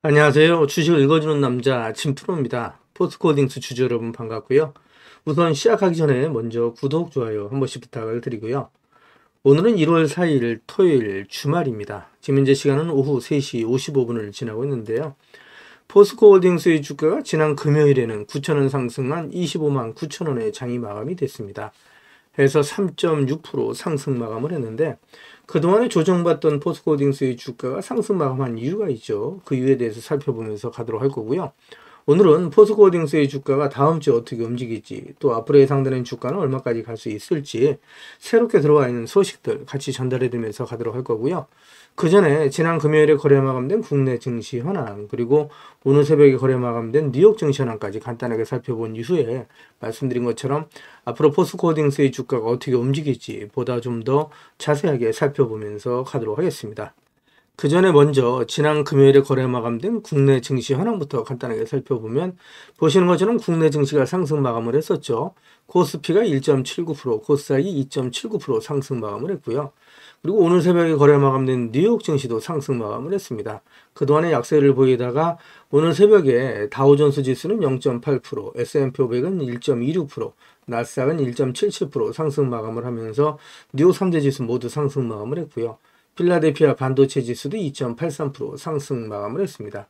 안녕하세요. 주식을 읽어주는 남자 진프로입니다. 포스코홀딩스 주주 여러분 반갑고요. 우선 시작하기 전에 먼저 구독, 좋아요 한 번씩 부탁을 드리고요. 오늘은 1월 4일 토요일 주말입니다. 지금 현재 시간은 오후 3시 55분을 지나고 있는데요. 포스코홀딩스의 주가가 지난 금요일에는 9천원 상승한 25만 9천원의 장이 마감이 됐습니다. 해서 3.6% 상승 마감을 했는데 그동안에 조정받던 포스코홀딩스의 주가가 상승 마감한 이유가 있죠. 그 이유에 대해서 살펴보면서 가도록 할 거고요. 오늘은 포스코홀딩스의 주가가 다음 주에 어떻게 움직일지, 또 앞으로 예상되는 주가는 얼마까지 갈 수 있을지 새롭게 들어와 있는 소식들 같이 전달해 드리면서 가도록 할 거고요. 그 전에 지난 금요일에 거래 마감된 국내 증시 현황, 그리고 오늘 새벽에 거래 마감된 뉴욕 증시 현황까지 간단하게 살펴본 이후에 말씀드린 것처럼 앞으로 포스코홀딩스의 주가가 어떻게 움직일지 보다 좀 더 자세하게 살펴보면서 가도록 하겠습니다. 그 전에 먼저 지난 금요일에 거래 마감된 국내 증시 현황부터 간단하게 살펴보면 보시는 것처럼 국내 증시가 상승 마감을 했었죠. 코스피가 1.79%, 코스닥이 2.79% 상승 마감을 했고요. 그리고 오늘 새벽에 거래 마감된 뉴욕 증시도 상승 마감을 했습니다. 그동안에 약세를 보이다가 오늘 새벽에 다우존스 지수는 0.8%, S&P 500은 1.26%, 나스닥은 1.77% 상승 마감을 하면서 뉴욕 3대 지수 모두 상승 마감을 했고요. 필라델피아 반도체 지수도 2.83% 상승 마감을 했습니다.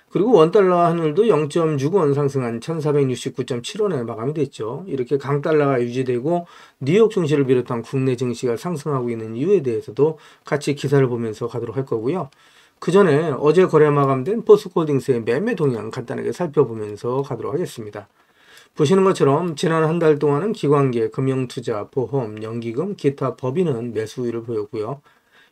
그리고 원달러 환율도 0.6원 상승한 1469.7원에 마감이 됐죠. 이렇게 강달러가 유지되고 뉴욕 증시를 비롯한 국내 증시가 상승하고 있는 이유에 대해서도 같이 기사를 보면서 가도록 할 거고요. 그 전에 어제 거래 마감된 포스코홀딩스의 매매 동향 간단하게 살펴보면서 가도록 하겠습니다. 보시는 것처럼 지난 한 달 동안은 기관계, 금융투자, 보험, 연기금, 기타 법인은 매수 우위를 보였고요.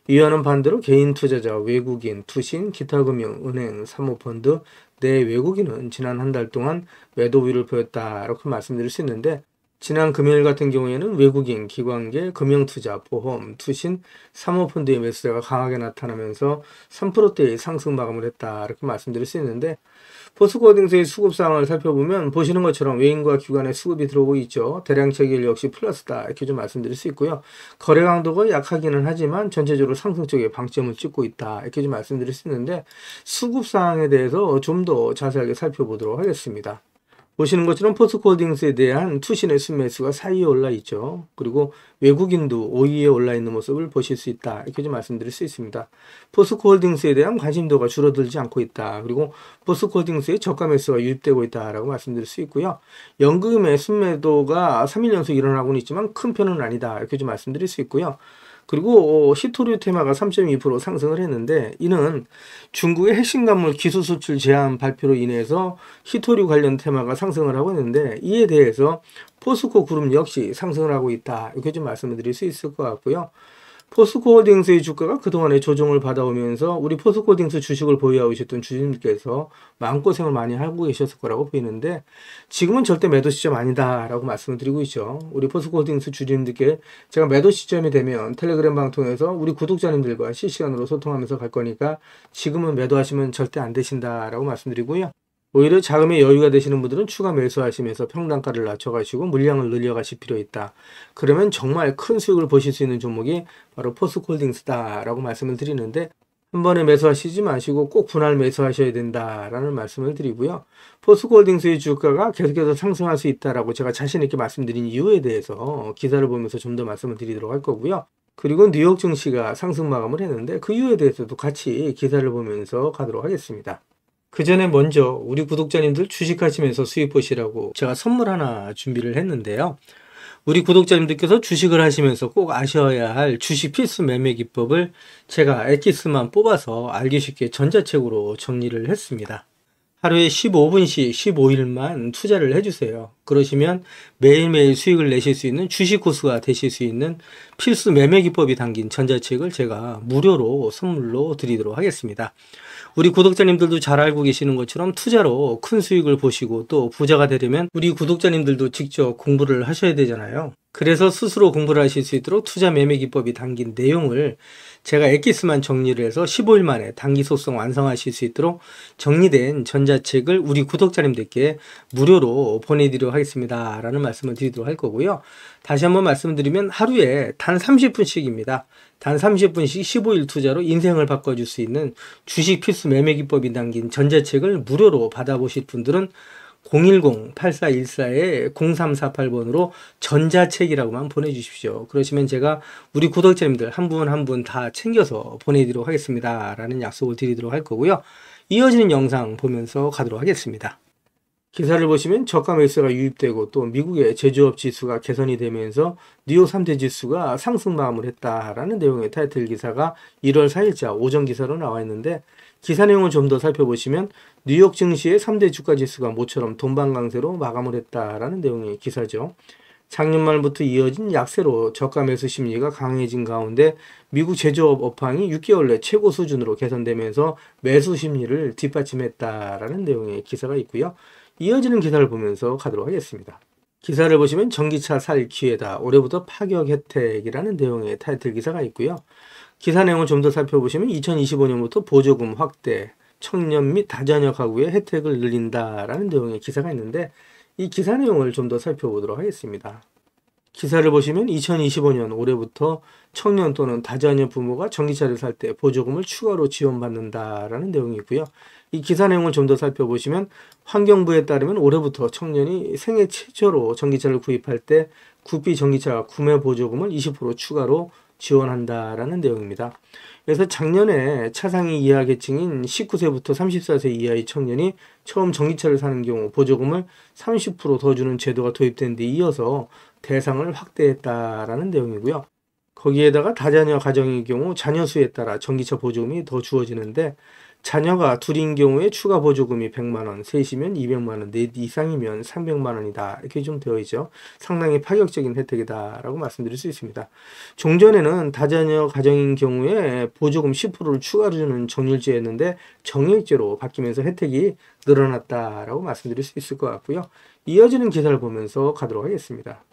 이와는 반대로 개인 투자자, 외국인, 투신, 기타금융, 은행, 사모펀드, 내외국인은 지난 한 달 동안 매도 우위를 보였다 이렇게 말씀드릴 수 있는데 지난 금요일 같은 경우에는 외국인, 기관계, 금융투자, 보험, 투신, 사모펀드의 매수세가 강하게 나타나면서 3%대의 상승 마감을 했다 이렇게 말씀드릴 수 있는데 포스코홀딩스의 수급 상황을 살펴보면 보시는 것처럼 외인과 기관의 수급이 들어오고 있죠. 대량 체결 역시 플러스다 이렇게 좀 말씀드릴 수 있고요. 거래 강도가 약하기는 하지만 전체적으로 상승 쪽에 방점을 찍고 있다 이렇게 좀 말씀드릴 수 있는데 수급 상황에 대해서 좀 더 자세하게 살펴보도록 하겠습니다. 보시는 것처럼 포스코홀딩스에 대한 투신의 순매수가 4위에 올라 있죠. 그리고 외국인도 5위에 올라 있는 모습을 보실 수 있다. 이렇게 좀 말씀드릴 수 있습니다. 포스코홀딩스에 대한 관심도가 줄어들지 않고 있다. 그리고 포스코홀딩스의 저가 매수가 유입되고 있다라고 말씀드릴 수 있고요. 연금의 순매도가 3일 연속 일어나고는 있지만 큰 편은 아니다. 이렇게 좀 말씀드릴 수 있고요. 그리고 히토류 테마가 3.2% 상승을 했는데 이는 중국의 핵심 간물 기술 수출 제한 발표로 인해서 히토류 관련 테마가 상승을 하고 있는데 이에 대해서 포스코 그룹 역시 상승을 하고 있다 이렇게 좀 말씀을 드릴 수 있을 것 같고요. 포스코홀딩스의 주가가 그동안에 조정을 받아오면서 우리 포스코홀딩스 주식을 보유하고 계셨던 주주님께서 마음고생을 많이 하고 계셨을 거라고 보이는데 지금은 절대 매도 시점 아니다 라고 말씀을 드리고 있죠. 우리 포스코홀딩스 주주님들께 제가 매도 시점이 되면 텔레그램 방 통해서 우리 구독자님들과 실시간으로 소통하면서 갈 거니까 지금은 매도하시면 절대 안 되신다 라고 말씀드리고요. 오히려 자금의 여유가 되시는 분들은 추가 매수하시면서 평단가를 낮춰가시고 물량을 늘려가실 필요 있다. 그러면 정말 큰 수익을 보실 수 있는 종목이 바로 포스코홀딩스다 라고 말씀을 드리는데 한 번에 매수하시지 마시고 꼭 분할 매수하셔야 된다라는 말씀을 드리고요. 포스코홀딩스의 주가가 계속해서 상승할 수 있다라고 제가 자신 있게 말씀드린 이유에 대해서 기사를 보면서 좀 더 말씀을 드리도록 할 거고요. 그리고 뉴욕 증시가 상승 마감을 했는데 그 이유에 대해서도 같이 기사를 보면서 가도록 하겠습니다. 그 전에 먼저 우리 구독자님들 주식하시면서 수익 보시라고 제가 선물 하나 준비를 했는데요. 우리 구독자님들께서 주식을 하시면서 꼭 아셔야 할 주식 필수 매매 기법을 제가 엑기스만 뽑아서 알기 쉽게 전자책으로 정리를 했습니다. 하루에 15분씩 15일만 투자를 해주세요. 그러시면 매일매일 수익을 내실 수 있는 주식 고수가 되실 수 있는 필수 매매 기법이 담긴 전자책을 제가 무료로 선물로 드리도록 하겠습니다. 우리 구독자님들도 잘 알고 계시는 것처럼 투자로 큰 수익을 보시고 또 부자가 되려면 우리 구독자님들도 직접 공부를 하셔야 되잖아요. 그래서 스스로 공부를 하실 수 있도록 투자 매매 기법이 담긴 내용을 제가 엑기스만 정리를 해서 15일 만에 단기 속성 완성하실 수 있도록 정리된 전자책을 우리 구독자님들께 무료로 보내드려 드리도록 하겠습니다 라는 말씀을 드리도록 할 거고요. 다시 한번 말씀드리면 하루에 단 30분씩입니다. 단 30분씩 15일 투자로 인생을 바꿔줄 수 있는 주식 필수 매매 기법이 담긴 전자책을 무료로 받아보실 분들은 010-8414-0348번으로 전자책이라고만 보내주십시오. 그러시면 제가 우리 구독자님들 한 분 한 분 다 챙겨서 보내드리도록 하겠습니다 라는 약속을 드리도록 할 거고요. 이어지는 영상 보면서 가도록 하겠습니다. 기사를 보시면 저가 매수가 유입되고 또 미국의 제조업 지수가 개선이 되면서 뉴욕 3대 지수가 상승 마감을 했다라는 내용의 타이틀 기사가 1월 4일자 오전 기사로 나와 있는데, 기사 내용을 좀 더 살펴보시면 뉴욕 증시의 3대 주가 지수가 모처럼 돈방 강세로 마감을 했다라는 내용의 기사죠. 작년 말부터 이어진 약세로 저가 매수 심리가 강해진 가운데 미국 제조업 업황이 6개월 내 최고 수준으로 개선되면서 매수 심리를 뒷받침했다라는 내용의 기사가 있고요. 이어지는 기사를 보면서 가도록 하겠습니다. 기사를 보시면 전기차 살 기회다, 올해부터 파격 혜택이라는 내용의 타이틀 기사가 있고요. 기사 내용을 좀 더 살펴보시면 2025년부터 보조금 확대, 청년 및 다자녀 가구의 혜택을 늘린다라는 내용의 기사가 있는데, 이 기사 내용을 좀 더 살펴보도록 하겠습니다. 기사를 보시면 2025년 올해부터 청년 또는 다자녀 부모가 전기차를 살 때 보조금을 추가로 지원받는다라는 내용이 있고요. 이 기사 내용을 좀 더 살펴보시면 환경부에 따르면 올해부터 청년이 생애 최초로 전기차를 구입할 때 구비 전기차 구매 보조금을 20% 추가로 지원한다라는 내용입니다. 그래서 작년에 차상위 이하 계층인 19세부터 34세 이하의 청년이 처음 전기차를 사는 경우 보조금을 30% 더 주는 제도가 도입된 데 이어서 대상을 확대했다라는 내용이고요. 거기에다가 다자녀 가정의 경우 자녀 수에 따라 전기차 보조금이 더 주어지는데, 자녀가 둘인 경우에 추가 보조금이 100만원, 셋이면 200만원, 넷 이상이면 300만원이다. 이렇게 좀 되어 있죠. 상당히 파격적인 혜택이다 라고 말씀드릴 수 있습니다. 종전에는 다자녀 가정인 경우에 보조금 10%를 추가로 주는 정률제였는데 정액제로 바뀌면서 혜택이 늘어났다라고 말씀드릴 수 있을 것 같고요. 이어지는 기사를 보면서 가도록 하겠습니다.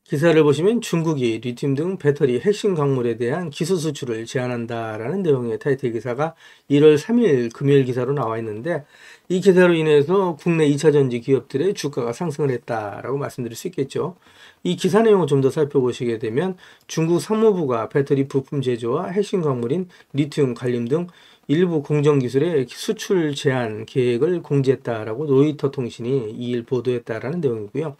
기사를 보시면 중국이 리튬 등 배터리 핵심 광물에 대한 기술 수출을 제한한다라는 내용의 타이틀 기사가 1월 3일 금요일 기사로 나와 있는데, 이 기사로 인해서 국내 2차전지 기업들의 주가가 상승을 했다라고 말씀드릴 수 있겠죠. 이 기사 내용을 좀 더 살펴보시게 되면 중국 상무부가 배터리 부품 제조와 핵심 광물인 리튬, 갈륨 등 일부 공정기술의 수출 제한 계획을 공지했다라고 로이터 통신이 2일 보도했다라는 내용이고요.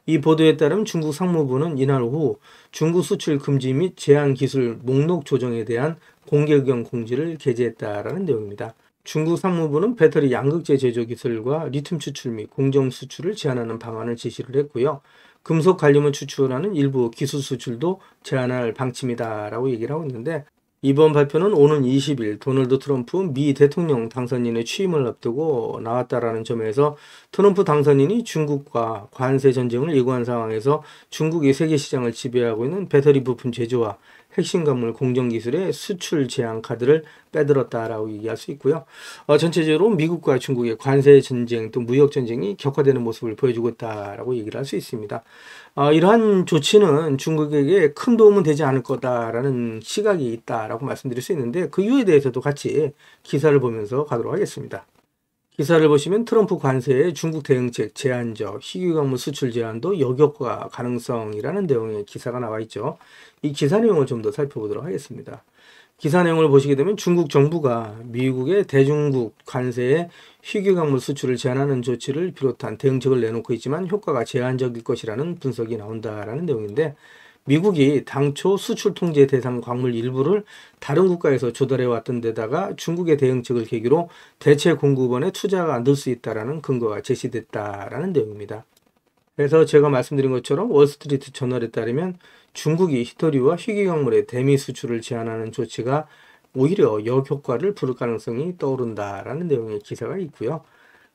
이 보도에 따르면 중국 상무부는 이날 오후 중국 수출 금지 및 제한 기술 목록 조정에 대한 공개 의견 공지를 게재했다라는 내용입니다. 중국 상무부는 배터리 양극재 제조 기술과 리튬 추출 및 공정 수출을 제한하는 방안을 제시를 했고요. 금속 갈륨을 추출하는 일부 기술 수출도 제한할 방침이다라고 얘기를 하고 있는데, 이번 발표는 오는 20일 도널드 트럼프 미 대통령 당선인의 취임을 앞두고 나왔다라는 점에서, 트럼프 당선인이 중국과 관세 전쟁을 예고한 상황에서 중국이 세계 시장을 지배하고 있는 배터리 부품 제조와 핵심 광물 공정기술의 수출 제한 카드를 빼들었다라고 얘기할 수 있고요. 전체적으로 미국과 중국의 관세 전쟁 또 무역 전쟁이 격화되는 모습을 보여주고 있다라고 얘기를 할 수 있습니다. 이러한 조치는 중국에게 큰 도움은 되지 않을 거다라는 시각이 있다라고 말씀드릴 수 있는데, 그 이유에 대해서도 같이 기사를 보면서 가도록 하겠습니다. 기사를 보시면 트럼프 관세의 중국 대응책 제한적 희귀광물 수출 제한도 역효과 가능성이라는 내용의 기사가 나와 있죠. 이 기사 내용을 좀 더 살펴보도록 하겠습니다. 기사 내용을 보시게 되면 중국 정부가 미국의 대중국 관세에 희귀광물 수출을 제한하는 조치를 비롯한 대응책을 내놓고 있지만 효과가 제한적일 것이라는 분석이 나온다라는 내용인데, 미국이 당초 수출 통제 대상 광물 일부를 다른 국가에서 조달해 왔던 데다가 중국의 대응책을 계기로 대체 공급원에 투자가 늘 수 있다라는 근거가 제시됐다라는 내용입니다. 그래서 제가 말씀드린 것처럼 월스트리트 저널에 따르면 중국이 히토리와 희귀광물의 대미 수출을 제한하는 조치가 오히려 역효과를 부를 가능성이 떠오른다라는 내용의 기사가 있고요.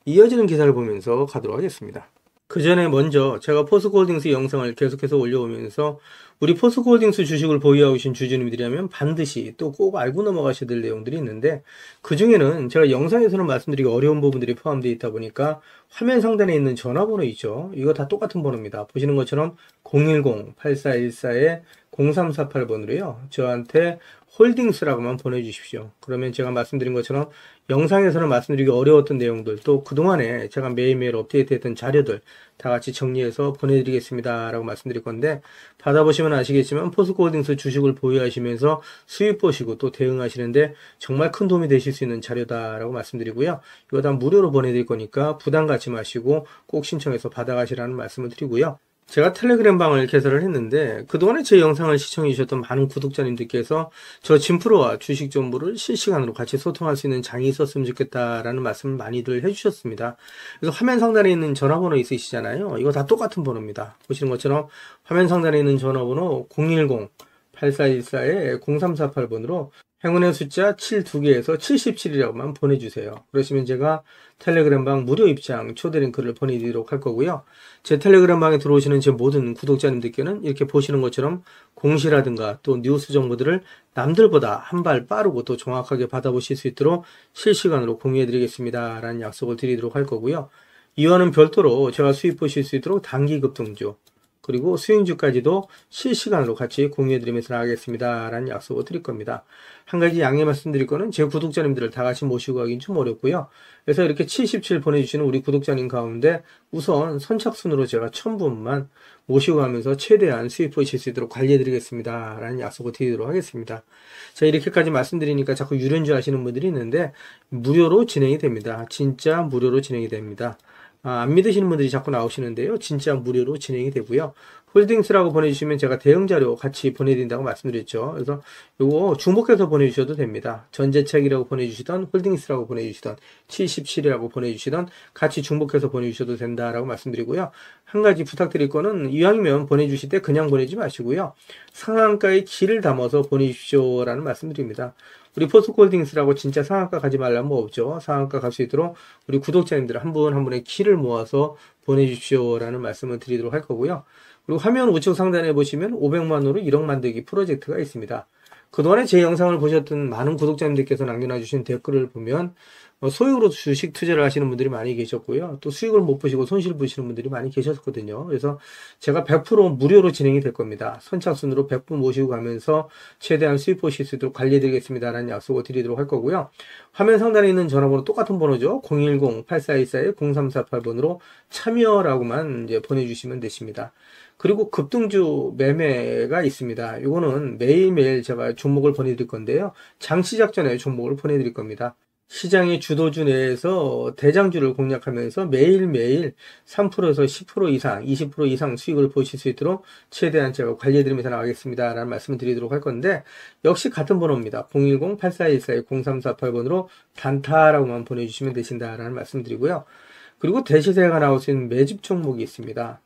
이어지는 기사를 보면서 가도록 하겠습니다. 그 전에 먼저 제가 포스코홀딩스 영상을 계속해서 올려오면서 우리 포스코홀딩스 주식을 보유하고 계신 주주님들이라면 반드시 또 꼭 알고 넘어가셔야 될 내용들이 있는데, 그 중에는 제가 영상에서는 말씀드리기 어려운 부분들이 포함되어 있다 보니까 화면 상단에 있는 전화번호 있죠. 이거 다 똑같은 번호입니다. 보시는 것처럼 010-8414-0348번으로요. 저한테 홀딩스라고만 보내주십시오. 그러면 제가 말씀드린 것처럼 영상에서는 말씀드리기 어려웠던 내용들, 또 그동안에 제가 매일매일 업데이트했던 자료들 다 같이 정리해서 보내드리겠습니다 라고 말씀드릴 건데, 받아보시면 아시겠지만 포스코홀딩스 주식을 보유하시면서 수익 보시고 또 대응하시는데 정말 큰 도움이 되실 수 있는 자료다라고 말씀드리고요. 이거 다 무료로 보내드릴 거니까 부담 갖지 마시고 꼭 신청해서 받아가시라는 말씀을 드리고요. 제가 텔레그램 방을 개설을 했는데, 그동안에 제 영상을 시청해 주셨던 많은 구독자님들께서 저 진프로와 주식 정보를 실시간으로 같이 소통할 수 있는 장이 있었으면 좋겠다라는 말씀을 많이들 해주셨습니다. 그래서 화면 상단에 있는 전화번호 있으시잖아요. 이거 다 똑같은 번호입니다. 보시는 것처럼 화면 상단에 있는 전화번호 010-8414-0348번으로 행운의 숫자 7 2개에서 77이라고만 보내주세요. 그러시면 제가 텔레그램방 무료 입장 초대 링크를 보내드리도록 할 거고요. 제 텔레그램방에 들어오시는 제 모든 구독자님들께는 이렇게 보시는 것처럼 공시라든가 또 뉴스 정보들을 남들보다 한 발 빠르고 또 정확하게 받아보실 수 있도록 실시간으로 공유해드리겠습니다 라는 약속을 드리도록 할 거고요. 이와는 별도로 제가 수익 보실 수 있도록 단기 급등주 그리고 수익주까지도 실시간으로 같이 공유해드리면서 나가겠습니다 라는 약속을 드릴 겁니다. 한 가지 양해 말씀드릴 거는 제 구독자님들을 다 같이 모시고 가긴 좀 어렵고요. 그래서 이렇게 77 보내주시는 우리 구독자님 가운데 우선 선착순으로 제가 1000분만 모시고 가면서 최대한 수익 보실 수 있도록 관리해드리겠습니다 라는 약속을 드리도록 하겠습니다. 자, 이렇게까지 말씀드리니까 자꾸 유료인 줄 아시는 분들이 있는데 무료로 진행이 됩니다. 진짜 무료로 진행이 됩니다. 안 믿으시는 분들이 자꾸 나오시는데요. 진짜 무료로 진행이 되고요. 홀딩스라고 보내주시면 제가 대응 자료 같이 보내드린다고 말씀드렸죠. 그래서 요거 중복해서 보내주셔도 됩니다. 전재책이라고 보내주시던 홀딩스라고 보내주시던 77이라고 보내주시던 같이 중복해서 보내주셔도 된다라고 말씀드리고요. 한 가지 부탁드릴 거는 이왕이면 보내주실 때 그냥 보내지 마시고요. 상한가에 키를 담아서 보내주십시오라는 말씀드립니다. 우리 포스코홀딩스라고 진짜 상한가 가지 말라면 뭐 없죠. 상한가 갈 수 있도록 우리 구독자님들 한 분 한 분의 키를 모아서 보내주십시오라는 말씀을 드리도록 할 거고요. 그리고 화면 우측 상단에 보시면 500만원으로 1억 만들기 프로젝트가 있습니다. 그동안에 제 영상을 보셨던 많은 구독자님들께서 남겨놔주신 댓글을 보면 소액으로 주식 투자를 하시는 분들이 많이 계셨고요. 또 수익을 못 보시고 손실 보시는 분들이 많이 계셨거든요. 그래서 제가 100% 무료로 진행이 될 겁니다. 선착순으로 100분 모시고 가면서 최대한 수익 보실 수 있도록 관리해드리겠습니다라는 약속을 드리도록 할 거고요. 화면 상단에 있는 전화번호 똑같은 번호죠. 010-8414-0348번으로 참여라고만 이제 보내주시면 되십니다. 그리고 급등주 매매가 있습니다. 이거는 매일매일 제가 종목을 보내드릴 건데요. 장 시작 전에 종목을 보내드릴 겁니다. 시장의 주도주 내에서 대장주를 공략하면서 매일매일 3%에서 10% 이상, 20% 이상 수익을 보실 수 있도록 최대한 제가 관리해드리면서 나가겠습니다 라는 말씀을 드리도록 할 건데, 역시 같은 번호입니다. 010-8414-0348번으로 단타라고만 보내주시면 되신다라는 말씀 드리고요. 그리고 대시세가 나올 수 있는 매집 종목이 있습니다.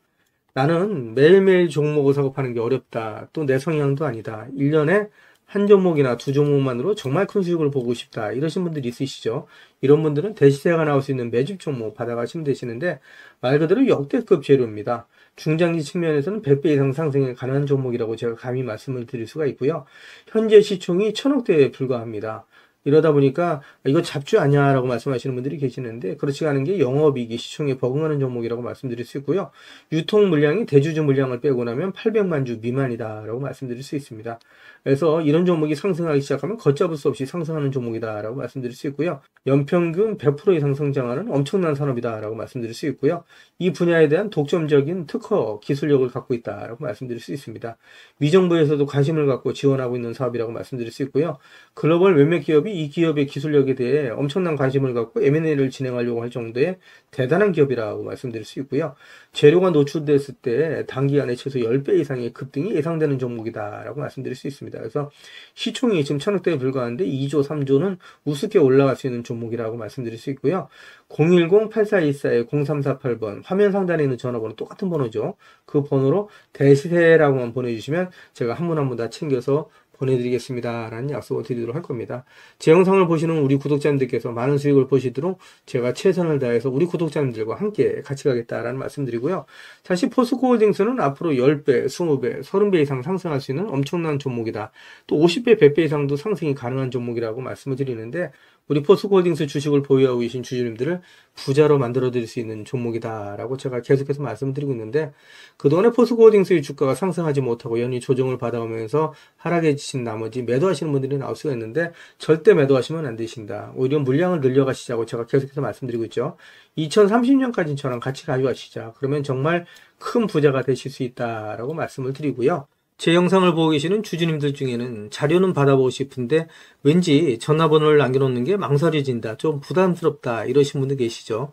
나는 매일매일 종목을 사고파는 게 어렵다. 또 내 성향도 아니다. 1년에 한 종목이나 두 종목만으로 정말 큰 수익을 보고 싶다. 이러신 분들이 있으시죠. 이런 분들은 대시세가 나올 수 있는 매집 종목 받아가시면 되시는데, 말 그대로 역대급 재료입니다. 중장기 측면에서는 100배 이상 상승에 가능한 종목이라고 제가 감히 말씀을 드릴 수가 있고요. 현재 시총이 1000억대에 불과합니다. 이러다 보니까 이거 잡주 아니야 라고 말씀하시는 분들이 계시는데, 그렇지 않은 게 영업이익이 시총에 버금가는 종목이라고 말씀드릴 수 있고요. 유통 물량이 대주주 물량을 빼고 나면 800만 주 미만이다 라고 말씀드릴 수 있습니다. 그래서 이런 종목이 상승하기 시작하면 걷잡을 수 없이 상승하는 종목이다 라고 말씀드릴 수 있고요. 연평균 100% 이상 성장하는 엄청난 산업이다 라고 말씀드릴 수 있고요. 이 분야에 대한 독점적인 특허 기술력을 갖고 있다 라고 말씀드릴 수 있습니다. 미정부에서도 관심을 갖고 지원하고 있는 사업이라고 말씀드릴 수 있고요. 글로벌 몇몇 기업이 이 기업의 기술력에 대해 엄청난 관심을 갖고 M&A를 진행하려고 할 정도의 대단한 기업이라고 말씀드릴 수 있고요. 재료가 노출됐을 때 단기간에 최소 10배 이상의 급등이 예상되는 종목이다 라고 말씀드릴 수 있습니다. 그래서 시총이 지금 1000억대에 불과한데 2조, 3조는 우습게 올라갈 수 있는 종목이라고 말씀드릴 수 있고요. 010-8414-0348번 화면 상단에 있는 전화번호 똑같은 번호죠. 그 번호로 대시세라고만 보내주시면 제가 한 분 한 분 다 챙겨서 보내드리겠습니다 라는 약속을 드리도록 할 겁니다. 제 영상을 보시는 우리 구독자님들께서 많은 수익을 보시도록 제가 최선을 다해서 우리 구독자님들과 함께 같이 가겠다라는 말씀드리고요. 사실 포스코홀딩스는 앞으로 10배, 20배, 30배 이상 상승할 수 있는 엄청난 종목이다. 또 50배, 100배 이상도 상승이 가능한 종목이라고 말씀을 드리는데, 우리 포스코홀딩스 주식을 보유하고 계신 주주님들을 부자로 만들어 드릴 수 있는 종목이다라고 제가 계속해서 말씀드리고 있는데, 그동안에 포스코홀딩스의 주가가 상승하지 못하고 연이 조정을 받아오면서 하락해지신 나머지 매도하시는 분들이 나올 수가 있는데, 절대 매도하시면 안 되신다. 오히려 물량을 늘려가시자고 제가 계속해서 말씀드리고 있죠. 2030년까지 저랑 같이 가져가시자. 그러면 정말 큰 부자가 되실 수 있다라고 말씀을 드리고요. 제 영상을 보고 계시는 주주님들 중에는 자료는 받아보고 싶은데 왠지 전화번호를 남겨놓는 게 망설여진다, 좀 부담스럽다 이러신 분들 계시죠.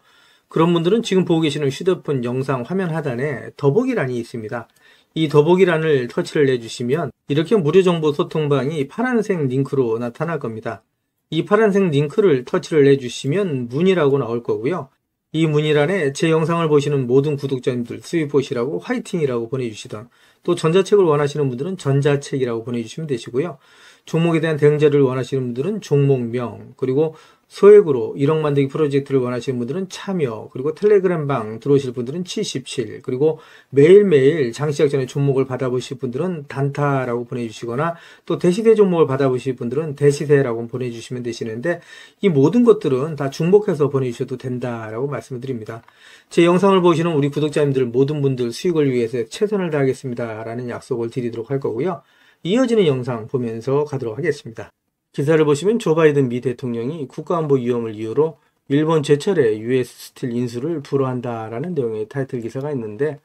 그런 분들은 지금 보고 계시는 휴대폰 영상 화면 하단에 더보기란이 있습니다. 이 더보기란을 터치를 해주시면 이렇게 무료 정보 소통방이 파란색 링크로 나타날 겁니다. 이 파란색 링크를 터치를 해주시면 문의라고 나올 거고요. 이 문의란에 제 영상을 보시는 모든 구독자님들 수익 보시라고 화이팅이라고 보내주시던, 또 전자책을 원하시는 분들은 전자책이라고 보내주시면 되시고요. 종목에 대한 대응 자료를 원하시는 분들은 종목명, 그리고 소액으로 1억 만들기 프로젝트를 원하시는 분들은 참여, 그리고 텔레그램방 들어오실 분들은 77, 그리고 매일매일 장시작 전에 종목을 받아보실 분들은 단타라고 보내주시거나, 또 대시세 종목을 받아보실 분들은 대시세라고 보내주시면 되시는데, 이 모든 것들은 다 중복해서 보내주셔도 된다라고 말씀을 드립니다. 제 영상을 보시는 우리 구독자님들 모든 분들 수익을 위해서 최선을 다하겠습니다 라는 약속을 드리도록 할 거고요. 이어지는 영상 보면서 가도록 하겠습니다. 기사를 보시면 조 바이든 미 대통령이 국가안보 위험을 이유로 일본 제철에 US 스틸 인수를 불허한다라는 내용의 타이틀 기사가 있는데,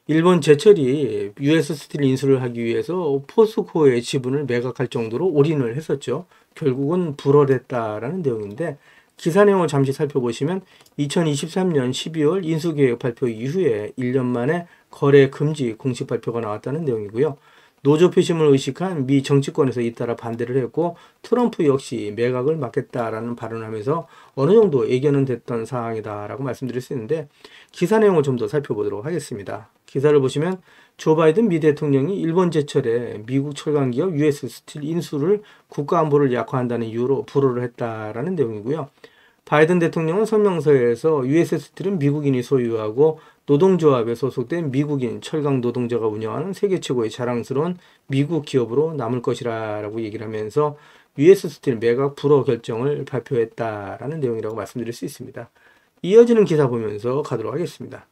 일본 제철이 US 스틸 인수를 하기 위해서 포스코의 지분을 매각할 정도로 올인을 했었죠. 결국은 불허됐다라는 내용인데, 기사 내용을 잠시 살펴보시면 2023년 12월 인수계획 발표 이후에 1년 만에 거래 금지 공식 발표가 나왔다는 내용이고요. 노조 표심을 의식한 미 정치권에서 잇따라 반대를 했고, 트럼프 역시 매각을 막겠다라는 발언을 하면서 어느 정도 예견은 됐던 상황이다라고 말씀드릴 수 있는데, 기사 내용을 좀 더 살펴보도록 하겠습니다. 기사를 보시면 조 바이든 미 대통령이 일본 제철에 미국 철강기업 US 스틸 인수를 국가안보를 약화한다는 이유로 불허를 했다라는 내용이고요. 바이든 대통령은 성명서에서 US 스틸은 미국인이 소유하고 노동조합에 소속된 미국인 철강 노동자가 운영하는 세계 최고의 자랑스러운 미국 기업으로 남을 것이라고 얘기를 하면서 US 스틸 매각 불허 결정을 발표했다라는 내용이라고 말씀드릴 수 있습니다. 이어지는 기사 보면서 가도록 하겠습니다.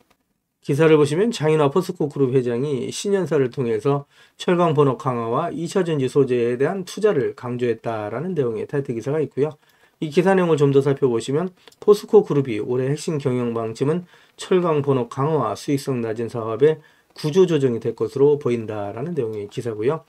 기사를 보시면 장인화 포스코 그룹 회장이 신년사를 통해서 철강 번호 강화와 2차전지 소재에 대한 투자를 강조했다라는 내용의 타이틀 기사가 있고요. 이 기사 내용을 좀 더 살펴보시면 포스코 그룹이 올해 핵심 경영 방침은 철강 번호 강화와 수익성 낮은 사업의 구조조정이 될 것으로 보인다라는 내용의 기사고요.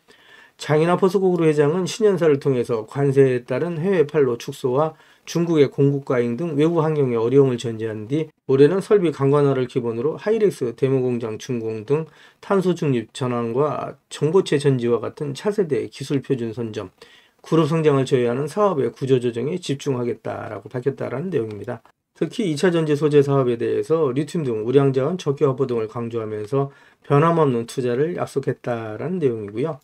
장인화 포스코 그룹 회장은 신년사를 통해서 관세에 따른 해외 판로 축소와 중국의 공급 과잉 등 외부 환경의 어려움을 전제한 뒤 올해는 설비 강관화를 기본으로 하이렉스 데모공장 준공 등 탄소 중립 전환과 전고체 전지와 같은 차세대 기술 표준 선점, 그룹 성장을 저해하는 사업의 구조조정에 집중하겠다라고 밝혔다라는 내용입니다. 특히 2차 전지 소재 사업에 대해서 리튬 등 우량자원 적기 확보 등을 강조하면서 변함없는 투자를 약속했다라는 내용이고요.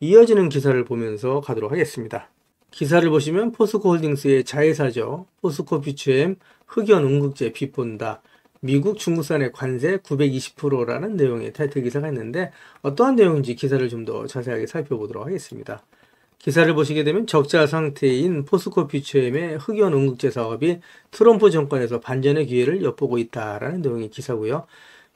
이어지는 기사를 보면서 가도록 하겠습니다. 기사를 보시면 포스코홀딩스의 자회사죠. 포스코퓨처엠 흑연 음극재 비본다. 미국 중국산의 관세 920%라는 내용의 타이틀 기사가 있는데, 어떠한 내용인지 기사를 좀 더 자세하게 살펴보도록 하겠습니다. 기사를 보시게 되면 적자 상태인 포스코퓨처엠의 흑연 음극재 사업이 트럼프 정권에서 반전의 기회를 엿보고 있다라는 내용의 기사고요.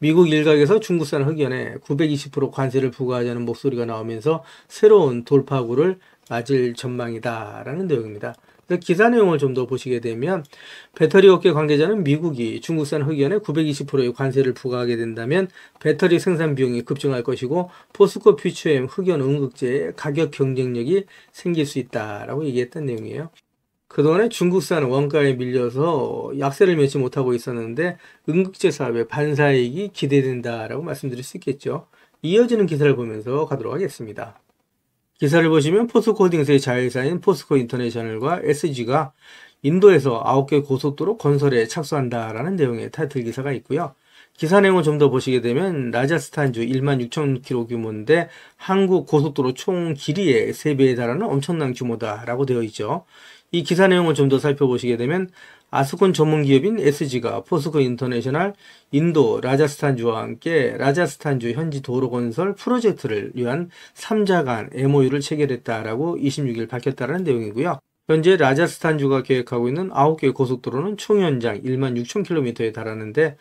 미국 일각에서 중국산 흑연에 920% 관세를 부과하자는 목소리가 나오면서 새로운 돌파구를 맞을 전망이다라는 내용입니다. 기사 내용을 좀 더 보시게 되면, 배터리 업계 관계자는 미국이 중국산 흑연에 920%의 관세를 부과하게 된다면 배터리 생산 비용이 급증할 것이고 포스코 퓨처엠 흑연 음극재의 가격 경쟁력이 생길 수 있다라고 얘기했던 내용이에요. 그동안에 중국산 원가에 밀려서 약세를 맺지 못하고 있었는데 음극재 사업의 반사이익이 기대된다라고 말씀드릴 수 있겠죠. 이어지는 기사를 보면서 가도록 하겠습니다. 기사를 보시면 포스코홀딩스의 자회사인 포스코 인터내셔널과 SG가 인도에서 9개 고속도로 건설에 착수한다라는 내용의 타이틀 기사가 있고요. 기사 내용을 좀 더 보시게 되면 라자스탄주 16,000km 규모인데 한국 고속도로 총 길이의 3배에 달하는 엄청난 규모다라고 되어 있죠. 이 기사 내용을 좀 더 살펴보시게 되면 아스콘 전문 기업인 SG가 포스코 인터내셔널 인도 라자스탄주와 함께 라자스탄주 현지 도로 건설 프로젝트를 위한 3자 간 MOU를 체결했다라고 26일 밝혔다는 내용이고요. 현재 라자스탄주가 계획하고 있는 9개 고속도로는 총 연장 16,000km에 달하는데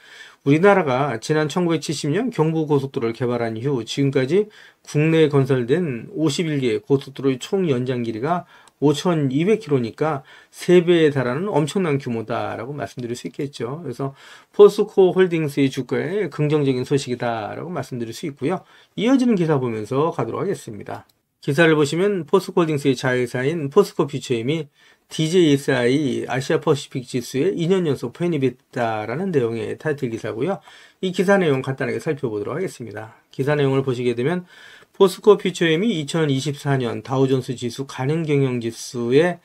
우리나라가 지난 1970년 경부고속도로를 개발한 이후 지금까지 국내에 건설된 51개 고속도로의 총 연장 길이가 5,200km니까 3배에 달하는 엄청난 규모다라고 말씀드릴 수 있겠죠. 그래서 포스코 홀딩스의 주가에 긍정적인 소식이다라고 말씀드릴 수 있고요. 이어지는 기사 보면서 가도록 하겠습니다. 기사를 보시면 포스코홀딩스의 자회사인 포스코퓨처엠이 DJSI 아시아 퍼시픽 지수에 2년 연속 편입했다라는 내용의 타이틀 기사고요. 이 기사 내용 간단하게 살펴보도록 하겠습니다. 기사 내용을 보시게 되면 포스코퓨처엠이 2024년 다우존스 지수 가능경영지수의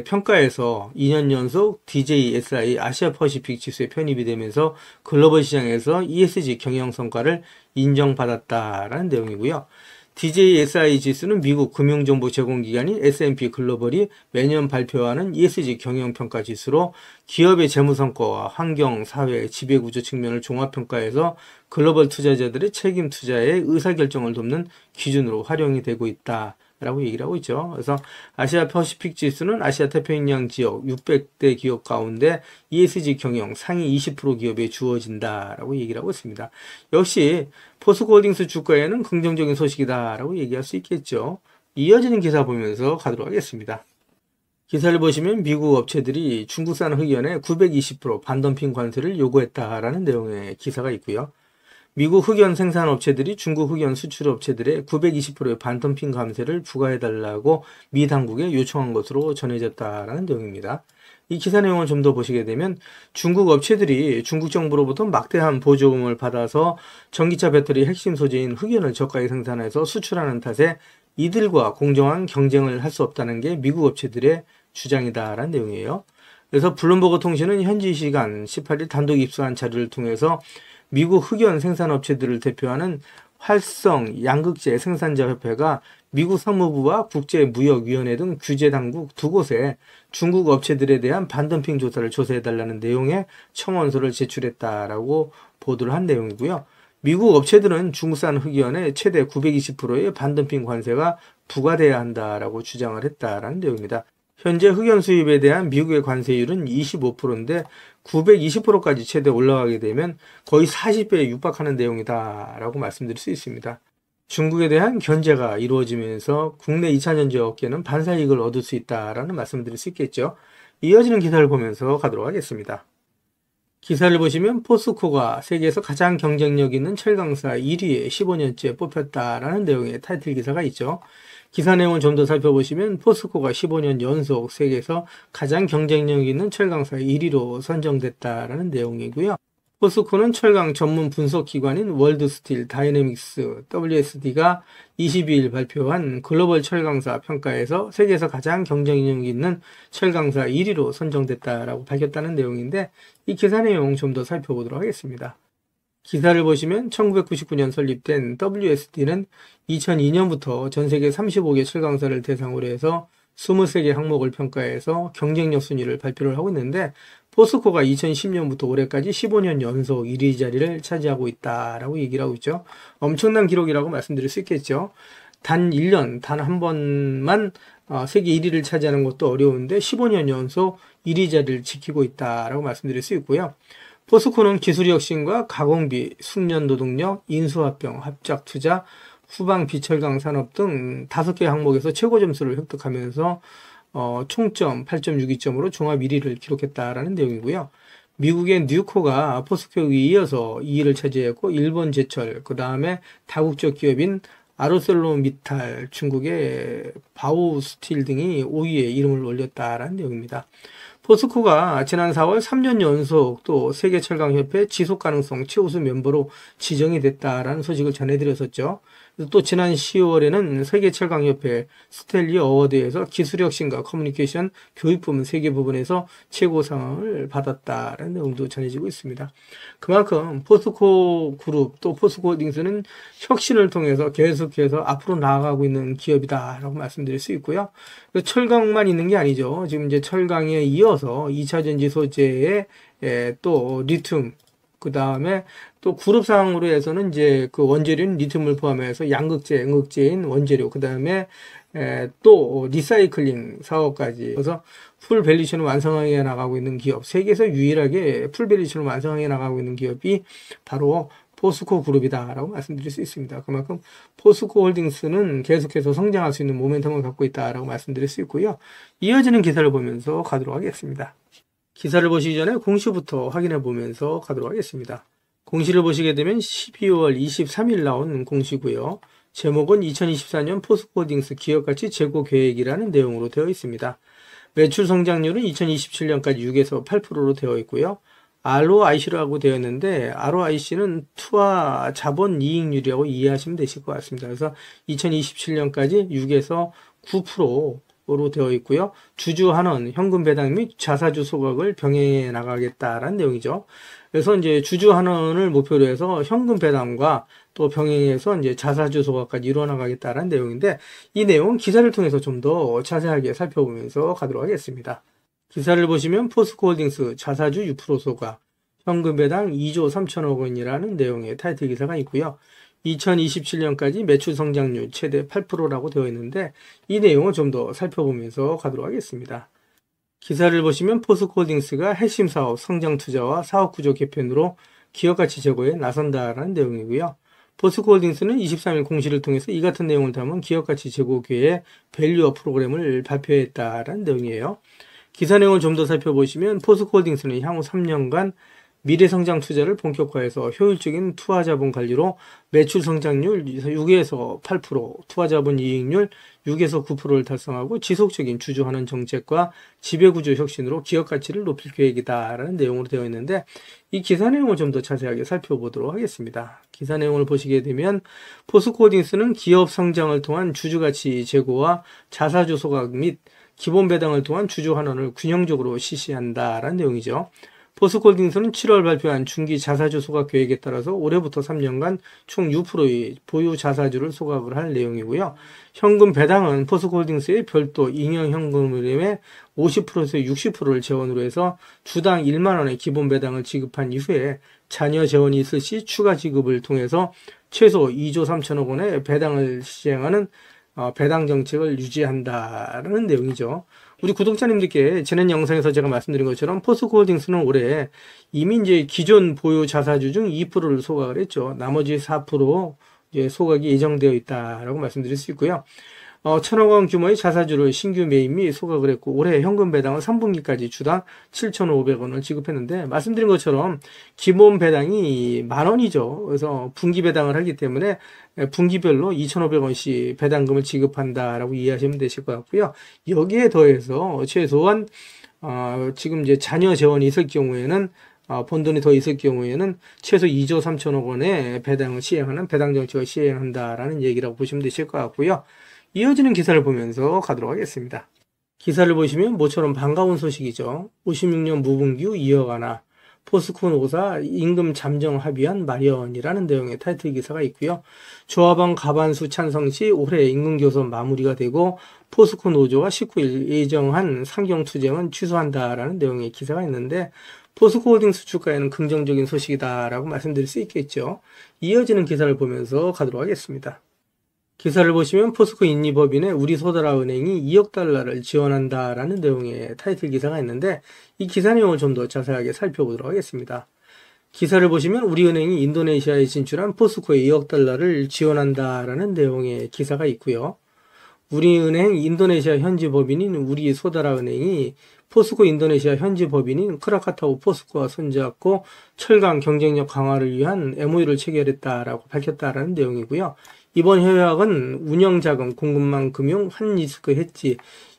평가에서 2년 연속 DJSI 아시아 퍼시픽 지수에 편입이 되면서 글로벌 시장에서 ESG 경영 성과를 인정받았다라는 내용이고요. DJSI 지수는 미국 금융정보 제공기관인 S&P 글로벌이 매년 발표하는 ESG 경영평가 지수로 기업의 재무성과와 환경, 사회, 지배구조 측면을 종합평가해서 글로벌 투자자들의 책임 투자의 의사결정을 돕는 기준으로 활용이 되고 있다. 라고 얘기를 하고 있죠. 그래서 아시아 퍼시픽 지수는 아시아 태평양 지역 600대 기업 가운데 ESG 경영 상위 20% 기업에 주어진다라고 얘기를 하고 있습니다. 역시 포스코홀딩스 주가에는 긍정적인 소식이다라고 얘기할 수 있겠죠. 이어지는 기사 보면서 가도록 하겠습니다. 기사를 보시면 미국 업체들이 중국산 흑연에 920% 반덤핑 관세를 요구했다라는 내용의 기사가 있고요. 미국 흑연 생산 업체들이 중국 흑연 수출 업체들의 920%의 반덤핑 감세를 부과해달라고 미 당국에 요청한 것으로 전해졌다라는 내용입니다. 이 기사 내용을 좀 더 보시게 되면 중국 업체들이 중국 정부로부터 막대한 보조금을 받아서 전기차 배터리 핵심 소재인 흑연을 저가에 생산해서 수출하는 탓에 이들과 공정한 경쟁을 할 수 없다는 게 미국 업체들의 주장이다라는 내용이에요. 그래서 블룸버그 통신은 현지 시간 18일 단독 입수한 자료를 통해서 미국 흑연 생산업체들을 대표하는 활성 양극재 생산자 협회가 미국 상무부와 국제무역위원회 등 규제당국 두 곳에 중국 업체들에 대한 반덤핑 조사를 조사해달라는 내용의 청원서를 제출했다라고 보도를 한 내용이고요. 미국 업체들은 중국산 흑연에 최대 920%의 반덤핑 관세가 부과돼야 한다라고 주장을 했다라는 내용입니다. 현재 흑연 수입에 대한 미국의 관세율은 25%인데 920%까지 최대 올라가게 되면 거의 40배에 육박하는 내용이다라고 말씀드릴 수 있습니다. 중국에 대한 견제가 이루어지면서 국내 2차전지 업계는 반사이익을 얻을 수 있다라는 말씀을 드릴 수 있겠죠. 이어지는 기사를 보면서 가도록 하겠습니다. 기사를 보시면 포스코가 세계에서 가장 경쟁력 있는 철강사 1위에 15년째 뽑혔다라는 내용의 타이틀 기사가 있죠. 기사 내용을 좀 더 살펴보시면 포스코가 15년 연속 세계에서 가장 경쟁력 있는 철강사 1위로 선정됐다라는 내용이고요. 포스코는 철강 전문 분석 기관인 월드스틸 다이내믹스 WSD가 22일 발표한 글로벌 철강사 평가에서 세계에서 가장 경쟁력 있는 철강사 1위로 선정됐다라고 밝혔다는 내용인데 이 기사 내용 좀 더 살펴보도록 하겠습니다. 기사를 보시면 1999년 설립된 WSD는 2002년부터 전 세계 35개 철강사를 대상으로 해서 23개 항목을 평가해서 경쟁력 순위를 발표를 하고 있는데 포스코가 2010년부터 올해까지 15년 연속 1위 자리를 차지하고 있다라고 얘기를 하고 있죠. 엄청난 기록이라고 말씀드릴 수 있겠죠. 단 1년, 단 한 번만 세계 1위를 차지하는 것도 어려운데 15년 연속 1위 자리를 지키고 있다라고 말씀드릴 수 있고요. 포스코는 기술 혁신과 가공비, 숙련 노동력, 인수합병, 합작 투자, 후방 비철강 산업 등 5개 항목에서 최고 점수를 획득하면서 총점 8.62점으로 종합 1위를 기록했다라는 내용이고요. 미국의 뉴코가 포스코에 이어서 2위를 차지했고 일본 제철, 그 다음에 다국적 기업인 아르셀로미탈, 중국의 바오스틸 등이 5위에 이름을 올렸다라는 내용입니다. 포스코가 지난 4월 3년 연속 또 세계철강협회 지속가능성 최우수 멤버로 지정이 됐다라는 소식을 전해드렸었죠. 또 지난 10월에는 세계철강협회 스탠리 어워드에서 기술혁신과 커뮤니케이션 교육부문 3개 부분에서 최고상을 받았다는 내용도 전해지고 있습니다. 그만큼 포스코 그룹 또 포스코 홀딩스는 혁신을 통해서 계속해서 앞으로 나아가고 있는 기업이다라고 말씀드릴 수 있고요. 철강만 있는 게 아니죠. 지금 이제 철강에 이어서 2차전지 소재에 또 리튬, 그 다음에 또 그룹상으로 해서는 이제 그 원재료인 리튬을 포함해서 양극재, 음극재인 원재료, 그 다음에 또 리사이클링 사업까지. 그래서 풀 밸류체인을 완성해 나가고 있는 기업, 세계에서 유일하게 풀 밸류체인을 완성해 나가고 있는 기업이 바로 포스코 그룹이다라고 말씀드릴 수 있습니다. 그만큼 포스코 홀딩스는 계속해서 성장할 수 있는 모멘텀을 갖고 있다라고 말씀드릴 수 있고요. 이어지는 기사를 보면서 가도록 하겠습니다. 기사를 보시기 전에 공시부터 확인해 보면서 가도록 하겠습니다. 공시를 보시게 되면 12월 23일 나온 공시고요. 제목은 2024년 포스코홀딩스 기업가치 재고 계획이라는 내용으로 되어 있습니다. 매출 성장률은 2027년까지 6에서 8%로 되어 있고요. ROIC라고 되어 있는데 ROIC는 투하 자본 이익률이라고 이해하시면 되실 것 같습니다. 그래서 2027년까지 6에서 9%로 되어 있고요. 주주환원, 현금 배당 및 자사주 소각을 병행해 나가겠다라는 내용이죠. 그래서 이제 주주환원을 목표로 해서 현금 배당과 또 병행해서 이제 자사주 소각까지 이루어 나가겠다라는 내용인데 이 내용은 기사를 통해서 좀 더 자세하게 살펴보면서 가도록 하겠습니다. 기사를 보시면 포스코홀딩스 자사주 6% 소각, 현금 배당 2조 3천억 원이라는 내용의 타이틀 기사가 있고요. 2027년까지 매출 성장률 최대 8%라고 되어 있는데 이 내용을 좀 더 살펴보면서 가도록 하겠습니다. 기사를 보시면 포스코홀딩스가 핵심 사업 성장 투자와 사업 구조 개편으로 기업가치 제고에 나선다라는 내용이고요. 포스코홀딩스는 23일 공시를 통해서 이 같은 내용을 담은 기업가치 제고 계획 밸류업 프로그램을 발표했다라는 내용이에요. 기사 내용을 좀 더 살펴보시면 포스코홀딩스는 향후 3년간 미래성장 투자를 본격화해서 효율적인 투하자본 관리로 매출 성장률 6에서 8%, 투하자본 이익률 6에서 9%를 달성하고 지속적인 주주환원 정책과 지배구조 혁신으로 기업가치를 높일 계획이다라는 내용으로 되어 있는데 이 기사 내용을 좀 더 자세하게 살펴보도록 하겠습니다. 기사 내용을 보시게 되면 포스코홀딩스는 기업 성장을 통한 주주가치 제고와 자사주 소각 및 기본 배당을 통한 주주환원을 균형적으로 실시한다라는 내용이죠. 포스코홀딩스는 7월 발표한 중기 자사주 소각 계획에 따라서 올해부터 3년간 총 6%의 보유 자사주를 소각을 할 내용이고요. 현금 배당은 포스코홀딩스의 별도 잉여 현금흐름의 50%에서 60%를 재원으로 해서 주당 1만 원의 기본 배당을 지급한 이후에 자녀 재원이 있을 시 추가 지급을 통해서 최소 2조 3천억 원의 배당을 시행하는 배당 정책을 유지한다라는 내용이죠. 우리 구독자님들께 지난 영상에서 제가 말씀드린 것처럼 포스코홀딩스는 올해 이미 이제 기존 보유 자사주 중 2%를 소각을 했죠. 나머지 4% 이제 소각이 예정되어 있다라고 말씀드릴 수 있고요. 1,000억 원 규모의 자사주를 신규 매입 및 소각을 했고 올해 현금 배당은 3분기까지 주당 7,500원을 지급했는데 말씀드린 것처럼 기본 배당이 10,000원이죠. 그래서 분기 배당을 하기 때문에 분기별로 2,500원씩 배당금을 지급한다라고 이해하시면 되실 것 같고요. 여기에 더해서 최소한 지금 이제 자녀 재원이 있을 경우에는 본 돈이 더 있을 경우에는 최소 2조 3천억 원의 배당을 시행하는 배당 정책을 시행한다라는 얘기라고 보시면 되실 것 같고요. 이어지는 기사를 보면서 가도록 하겠습니다. 기사를 보시면 모처럼 반가운 소식이죠. 56년 무분기 이어가나 포스코 노사 임금 잠정 합의안 마련이라는 내용의 타이틀 기사가 있고요. 조합원 가반수 찬성 시 올해 임금 교섭 마무리가 되고 포스코 노조가 19일 예정한 상경투쟁은 취소한다라는 내용의 기사가 있는데 포스코홀딩스 주가에는 긍정적인 소식이다라고 말씀드릴 수 있겠죠. 이어지는 기사를 보면서 가도록 하겠습니다. 기사를 보시면 포스코 인리법인의 우리소다라은행이 2억 달러를 지원한다라는 내용의 타이틀 기사가 있는데 이 기사 내용을 좀 더 자세하게 살펴보도록 하겠습니다. 기사를 보시면 우리은행이 인도네시아에 진출한 포스코에 2억 달러를 지원한다라는 내용의 기사가 있고요. 우리은행 인도네시아 현지 법인인 우리소다라은행이 포스코 인도네시아 현지 법인인 크라카타오 포스코와 손잡고 철강 경쟁력 강화를 위한 MOU를 체결했다라고 밝혔다라는 내용이고요. 이번 협약은 운영자금, 공급망 금융, 환리스크 해지,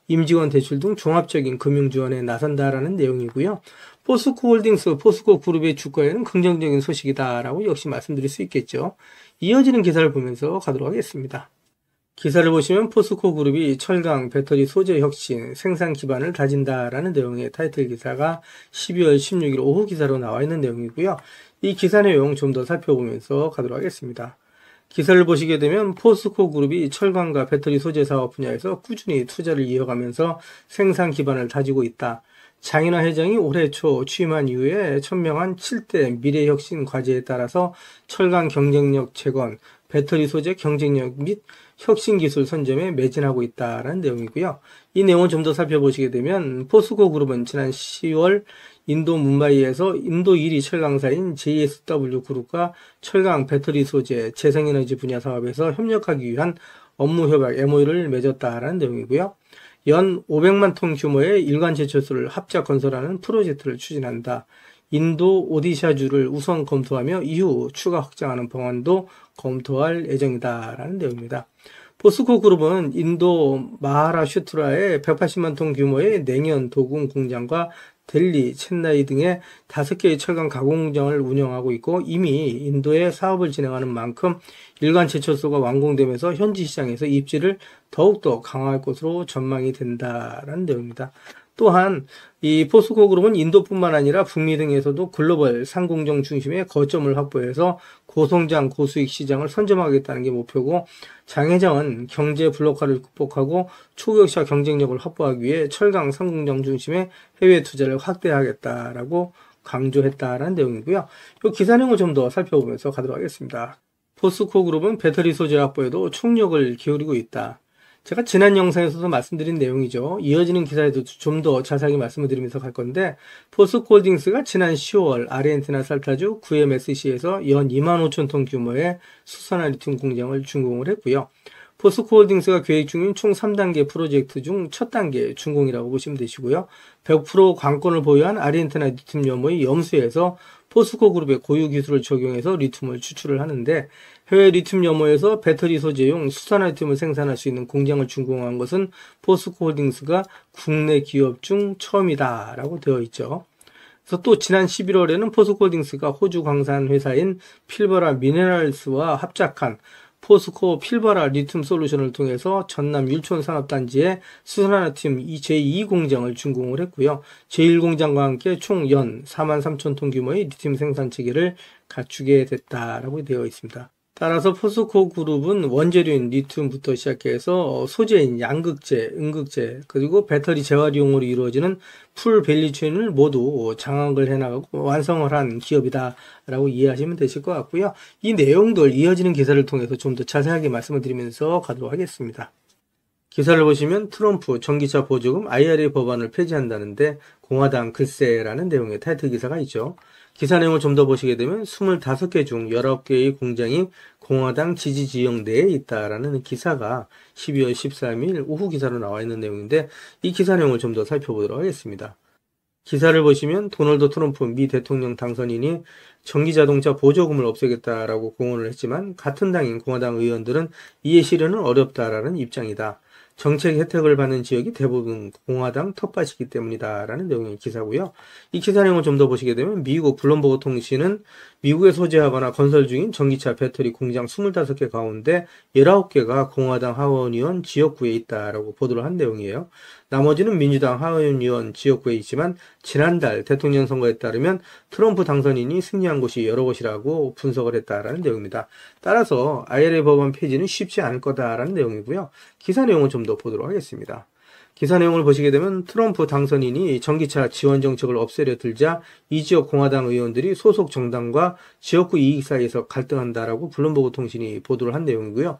임직원 대출 등 종합적인 금융 지원에 나선다라는 내용이고요. 포스코 홀딩스, 포스코 그룹의 주가에는 긍정적인 소식이다라고 역시 말씀드릴 수 있겠죠. 이어지는 기사를 보면서 가도록 하겠습니다. 기사를 보시면 포스코 그룹이 철강, 배터리 소재 혁신, 생산 기반을 다진다라는 내용의 타이틀 기사가 12월 16일 오후 기사로 나와 있는 내용이고요. 이 기사 내용 좀 더 살펴보면서 가도록 하겠습니다. 기사를 보시게 되면 포스코 그룹이 철강과 배터리 소재 사업 분야에서 꾸준히 투자를 이어가면서 생산 기반을 다지고 있다. 장인화 회장이 올해 초 취임한 이후에 천명한 7대 미래혁신 과제에 따라서 철강 경쟁력 재건, 배터리 소재 경쟁력 및 혁신기술 선점에 매진하고 있다는 내용이고요. 이 내용을 좀 더 살펴보시게 되면 포스코 그룹은 지난 10월 인도 뭄바이에서 인도 1위 철강사인 JSW 그룹과 철강, 배터리 소재, 재생에너지 분야 사업에서 협력하기 위한 업무 협약 MOU를 맺었다라는 내용이고요. 연 500만 톤 규모의 일관 제철소를 합작 건설하는 프로젝트를 추진한다. 인도 오디샤주를 우선 검토하며 이후 추가 확장하는 방안도 검토할 예정이다라는 내용입니다. 포스코 그룹은 인도 마하라슈트라의 180만 톤 규모의 냉연 도금 공장과 델리, 챈나이 등의 5개의 철강 가공 공장을 운영하고 있고 이미 인도에 사업을 진행하는 만큼 일간 제철소가 완공되면서 현지 시장에서 입지를 더욱더 강화할 것으로 전망이 된다라는 내용입니다. 또한 이 포스코 그룹은 인도뿐만 아니라 북미 등에서도 글로벌 상공정 중심의 거점을 확보해서 고성장 고수익 시장을 선점하겠다는 게 목표고 장 회장은 경제 블록화를 극복하고 초격차 경쟁력을 확보하기 위해 철강 상공정 중심의 해외 투자를 확대하겠다라고 강조했다라는 내용이고요. 이 기사 내용을 좀 더 살펴보면서 가도록 하겠습니다. 포스코 그룹은 배터리 소재 확보에도 총력을 기울이고 있다. 제가 지난 영상에서도 말씀드린 내용이죠. 이어지는 기사에도 좀 더 자세하게 말씀을 드리면서 갈 건데 포스코 홀딩스가 지난 10월 아르헨티나 살타주 QMSC에서 연 2만 5천 톤 규모의 수산화 리튬 공장을 준공을 했고요. 포스코 홀딩스가 계획 중인 총 3단계 프로젝트 중 첫 단계 준공이라고 보시면 되시고요. 100% 관건을 보유한 아르헨티나 리튬 염의 염수에서 포스코 그룹의 고유 기술을 적용해서 리튬을 추출을 하는데 해외 리튬 염호에서 배터리 소재용 수산화 리튬을 생산할 수 있는 공장을 준공한 것은 포스코 홀딩스가 국내 기업 중 처음이다라고 되어 있죠. 그래서 또 지난 11월에는 포스코 홀딩스가 호주 광산 회사인 필버라 미네랄스와 합작한 포스코 필버라 리튬 솔루션을 통해서 전남 율촌 산업단지에 수산화 리튬 제2 공장을 준공을 했고요. 제1공장과 함께 총 연 4만 3천 톤 규모의 리튬 생산 체계를 갖추게 됐다라고 되어 있습니다. 따라서 포스코 그룹은 원재료인 리튬부터 시작해서 소재인 양극재, 음극재, 그리고 배터리 재활용으로 이루어지는 풀 밸류체인을 모두 장악을 해나가고 완성을 한 기업이다라고 이해하시면 되실 것 같고요. 이 내용들 이어지는 기사를 통해서 좀 더 자세하게 말씀을 드리면서 가도록 하겠습니다. 기사를 보시면 트럼프 전기차 보조금 IRA 법안을 폐지한다는데 공화당 글쎄라는 내용의 타이틀 기사가 있죠. 기사 내용을 좀 더 보시게 되면 25개 중 19개의 공장이 공화당 지지 지역 내에 있다라는 기사가 12월 13일 오후 기사로 나와 있는 내용인데 이 기사 내용을 좀 더 살펴보도록 하겠습니다. 기사를 보시면 도널드 트럼프 미 대통령 당선인이 전기자동차 보조금을 없애겠다라고 공언을 했지만 같은 당인 공화당 의원들은 이해 실현은 어렵다라는 입장이다. 정책 혜택을 받는 지역이 대부분 공화당 텃밭이기 때문이다라는 내용의 기사고요. 이 기사 내용을 좀 더 보시게 되면 미국 블룸버그 통신은 미국에 소재하거나 건설 중인 전기차 배터리 공장 25개 가운데 19개가 공화당 하원의원 지역구에 있다라고 보도를 한 내용이에요. 나머지는 민주당 하원의원 지역구에 있지만 지난달 대통령 선거에 따르면 트럼프 당선인이 승리한 곳이 여러 곳이라고 분석을 했다라는 내용입니다. 따라서 IRA 법안 폐지는 쉽지 않을 거다라는 내용이고요. 기사 내용을 좀 더 보도록 하겠습니다. 기사 내용을 보시게 되면 트럼프 당선인이 전기차 지원 정책을 없애려 들자 이 지역 공화당 의원들이 소속 정당과 지역구 이익 사이에서 갈등한다라고 블룸버그 통신이 보도를 한 내용이고요.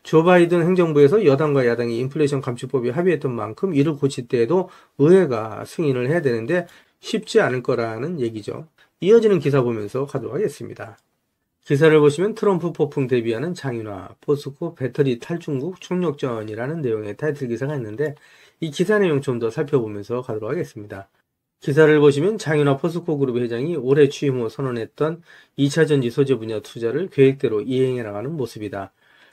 조 바이든 행정부에서 여당과 야당이 인플레이션 감축법에 합의했던 만큼 이를 고칠 때에도 의회가 승인을 해야 되는데 쉽지 않을 거라는 얘기죠. 이어지는 기사 보면서 가도록 하겠습니다. 기사를 보시면 트럼프 폭풍 대비하는 장인화, 포스코 배터리 탈중국 총력전이라는 내용의 타이틀 기사가 있는데 이 기사 내용 좀 더 살펴보면서 가도록 하겠습니다. 기사를 보시면 장인화 포스코 그룹 회장이 올해 취임 후 선언했던 2차 전지 소재 분야 투자를 계획대로 이행해 나가는 모습이다.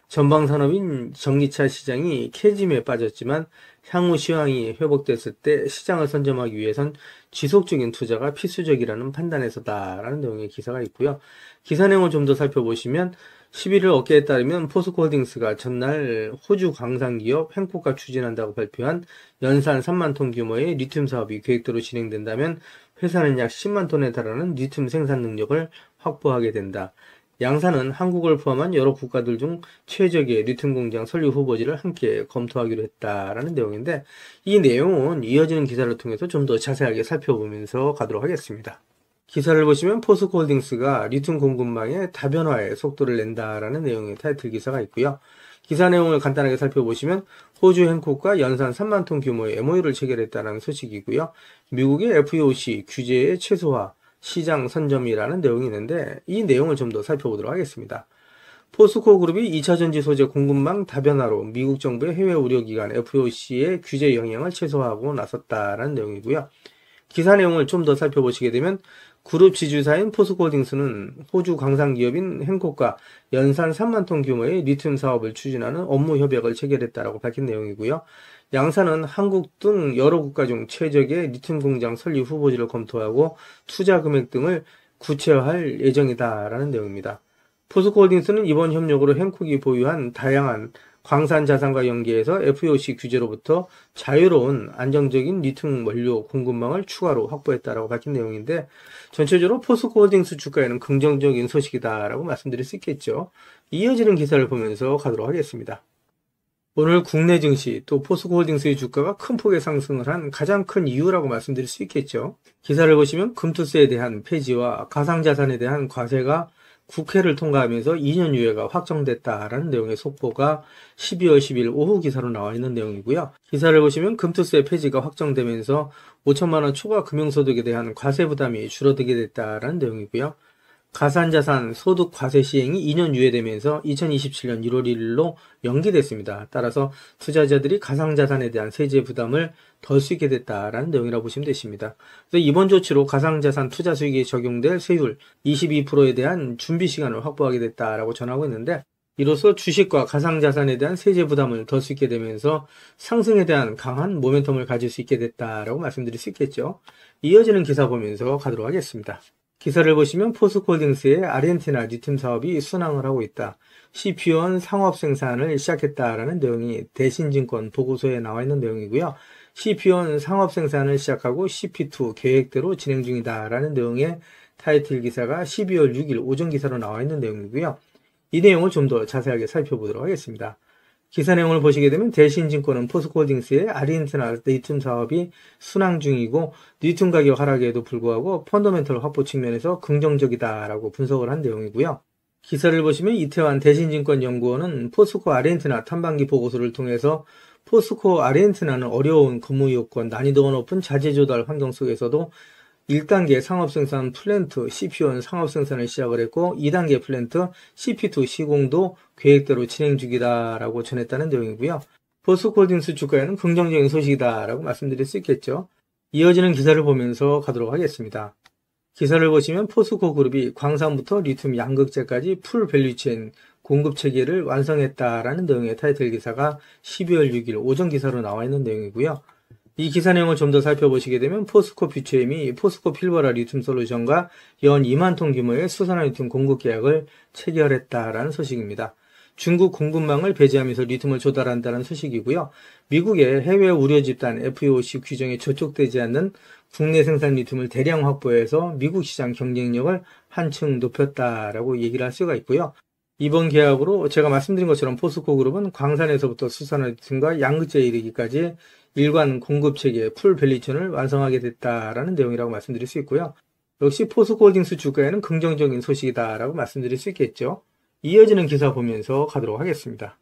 전방산업인 전기차 시장이 캐짐에 빠졌지만 향후 시황이 회복됐을 때 시장을 선점하기 위해선 지속적인 투자가 필수적이라는 판단에서다라는 내용의 기사가 있고요. 기사 내용을 좀 더 살펴보시면 11일 업계에 따르면 포스코홀딩스가 전날 호주 광산기업 행코가 추진한다고 발표한 연산 3만 톤 규모의 리튬 사업이 계획대로 진행된다면 회사는 약 10만 톤에 달하는 리튬 생산 능력을 확보하게 된다. 양사는 한국을 포함한 여러 국가들 중 최적의 리튬 공장 설립 후보지를 함께 검토하기로 했다라는 내용인데, 이 내용은 이어지는 기사를 통해서 좀 더 자세하게 살펴보면서 가도록 하겠습니다. 기사를 보시면 포스코홀딩스가 리튬 공급망의 다변화에 속도를 낸다라는 내용의 타이틀 기사가 있고요. 기사 내용을 간단하게 살펴보시면 호주 행콕과 연산 3만 톤 규모의 MOU를 체결했다는 소식이고요. 미국의 FEOC 규제의 최소화, 시장 선점이라는 내용이 있는데, 이 내용을 좀 더 살펴보도록 하겠습니다. 포스코 그룹이 2차전지 소재 공급망 다변화로 미국 정부의 해외 우려기관 FEOC의 규제 영향을 최소화하고 나섰다라는 내용이고요. 기사 내용을 좀 더 살펴보시게 되면 그룹 지주사인 포스코홀딩스는 호주 광산기업인 행콕과 연산 3만 톤 규모의 리튬 사업을 추진하는 업무 협약을 체결했다라고 밝힌 내용이고요. 양사는 한국 등 여러 국가 중 최적의 리튬 공장 설립 후보지를 검토하고 투자 금액 등을 구체화할 예정이다라는 내용입니다. 포스코홀딩스는 이번 협력으로 행콕이 보유한 다양한 광산 자산과 연계해서 FEOC 규제로부터 자유로운 안정적인 리튬 원료 공급망을 추가로 확보했다라고 밝힌 내용인데, 전체적으로 포스코홀딩스 주가에는 긍정적인 소식이다라고 말씀드릴 수 있겠죠. 이어지는 기사를 보면서 가도록 하겠습니다. 오늘 국내 증시 또 포스코홀딩스의 주가가 큰 폭의 상승을 한 가장 큰 이유라고 말씀드릴 수 있겠죠. 기사를 보시면 금투세에 대한 폐지와 가상자산에 대한 과세가 국회를 통과하면서 2년 유예가 확정됐다라는 내용의 속보가 12월 10일 오후 기사로 나와 있는 내용이고요. 기사를 보시면 금투세 폐지가 확정되면서 5천만 원 초과 금융소득에 대한 과세 부담이 줄어들게 됐다라는 내용이고요. 가산자산 소득 과세 시행이 2년 유예되면서 2027년 1월 1일로 연기됐습니다. 따라서 투자자들이 가상자산에 대한 세제 부담을 덜 수 있게 됐다라는 내용이라고 보시면 되십니다. 그래서 이번 조치로 가상자산 투자 수익에 적용될 세율 22%에 대한 준비 시간을 확보하게 됐다라고 전하고 있는데, 이로써 주식과 가상자산에 대한 세제 부담을 덜 수 있게 되면서 상승에 대한 강한 모멘텀을 가질 수 있게 됐다라고 말씀드릴 수 있겠죠. 이어지는 기사 보면서 가도록 하겠습니다. 기사를 보시면 포스코홀딩스의 아르헨티나 리튬 사업이 순항을 하고 있다. CP1 상업 생산을 시작했다라는 내용이 대신증권 보고서에 나와 있는 내용이고요. CP1 상업 생산을 시작하고 CP2 계획대로 진행 중이다라는 내용의 타이틀 기사가 12월 6일 오전 기사로 나와 있는 내용이고요. 이 내용을 좀 더 자세하게 살펴보도록 하겠습니다. 기사 내용을 보시게 되면 대신증권은 포스코홀딩스의 아르헨티나 리튬 사업이 순항 중이고 리튬 가격 하락에도 불구하고 펀더멘털 확보 측면에서 긍정적이다라고 분석을 한 내용이고요. 기사를 보시면 이태환 대신증권 연구원은 포스코 아르헨티나 탐방기 보고서를 통해서 포스코 아르헨티나는 어려운 근무 요건, 난이도가 높은 자재 조달 환경 속에서도 1단계 상업생산 플랜트 CP1 상업생산을 시작을 했고 2단계 플랜트 CP2 시공도 계획대로 진행 중이다라고 전했다는 내용이고요. 포스코홀딩스 주가에는 긍정적인 소식이다라고 말씀드릴 수 있겠죠. 이어지는 기사를 보면서 가도록 하겠습니다. 기사를 보시면 포스코 그룹이 광산부터 리튬 양극재까지 풀 밸류체인 공급 체계를 완성했다라는 내용의 타이틀 기사가 12월 6일 오전 기사로 나와 있는 내용이고요. 이 기사 내용을 좀 더 살펴보시게 되면 포스코 퓨처엠이 포스코 필버라 리튬 솔루션과 연 2만 톤 규모의 수산화 리튬 공급 계약을 체결했다라는 소식입니다. 중국 공급망을 배제하면서 리튬을 조달한다는 소식이고요. 미국의 해외 우려 집단 FEOC 규정에 저촉되지 않는 국내 생산 리튬을 대량 확보해서 미국 시장 경쟁력을 한층 높였다라고 얘기를 할 수가 있고요. 이번 계약으로 제가 말씀드린 것처럼 포스코 그룹은 광산에서부터 수산화 리튬과 양극재에 이르기까지 일관 공급체계 풀 밸류체인을 완성하게 됐다라는 내용이라고 말씀드릴 수 있고요. 역시 포스코홀딩스 주가에는 긍정적인 소식이다라고 말씀드릴 수 있겠죠. 이어지는 기사 보면서 가도록 하겠습니다.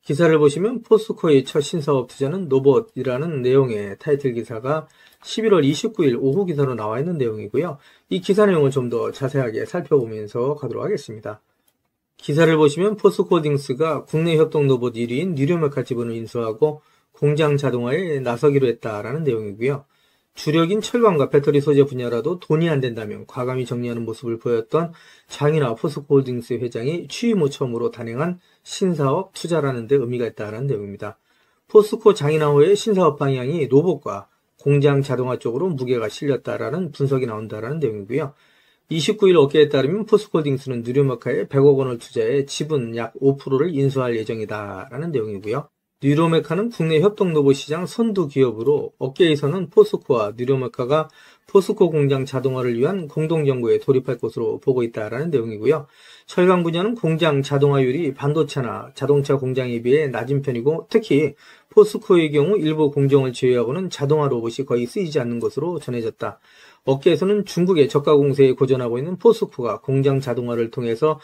기사를 보시면 포스코의 첫 신사업 투자는 노봇이라는 내용의 타이틀 기사가 11월 29일 오후 기사로 나와 있는 내용이고요. 이 기사 내용을 좀 더 자세하게 살펴보면서 가도록 하겠습니다. 기사를 보시면 포스코홀딩스가 국내 협동 로봇 1위인 뉴로메카 지분을 인수하고 공장 자동화에 나서기로 했다라는 내용이고요. 주력인 철강과 배터리 소재 분야라도 돈이 안 된다면 과감히 정리하는 모습을 보였던 장인하 포스코홀딩스 회장이 취임 후 처음으로 단행한 신사업 투자라는 데 의미가 있다는 내용입니다. 포스코 장인하호의 신사업 방향이 로봇과 공장 자동화 쪽으로 무게가 실렸다라는 분석이 나온다라는 내용이고요. 29일 업계에 따르면 포스코홀딩스는 뉴로메카에 100억 원을 투자해 지분 약 5%를 인수할 예정이다라는 내용이고요. 뉴로메카는 국내 협동 로봇 시장 선두 기업으로 업계에서는 포스코와 뉴로메카가 포스코 공장 자동화를 위한 공동 연구에 돌입할 것으로 보고 있다라는 내용이고요. 철강 분야는 공장 자동화율이 반도체나 자동차 공장에 비해 낮은 편이고 특히 포스코의 경우 일부 공정을 제외하고는 자동화 로봇이 거의 쓰이지 않는 것으로 전해졌다. 업계에서는 중국의 저가 공세에 고전하고 있는 포스코가 공장 자동화를 통해서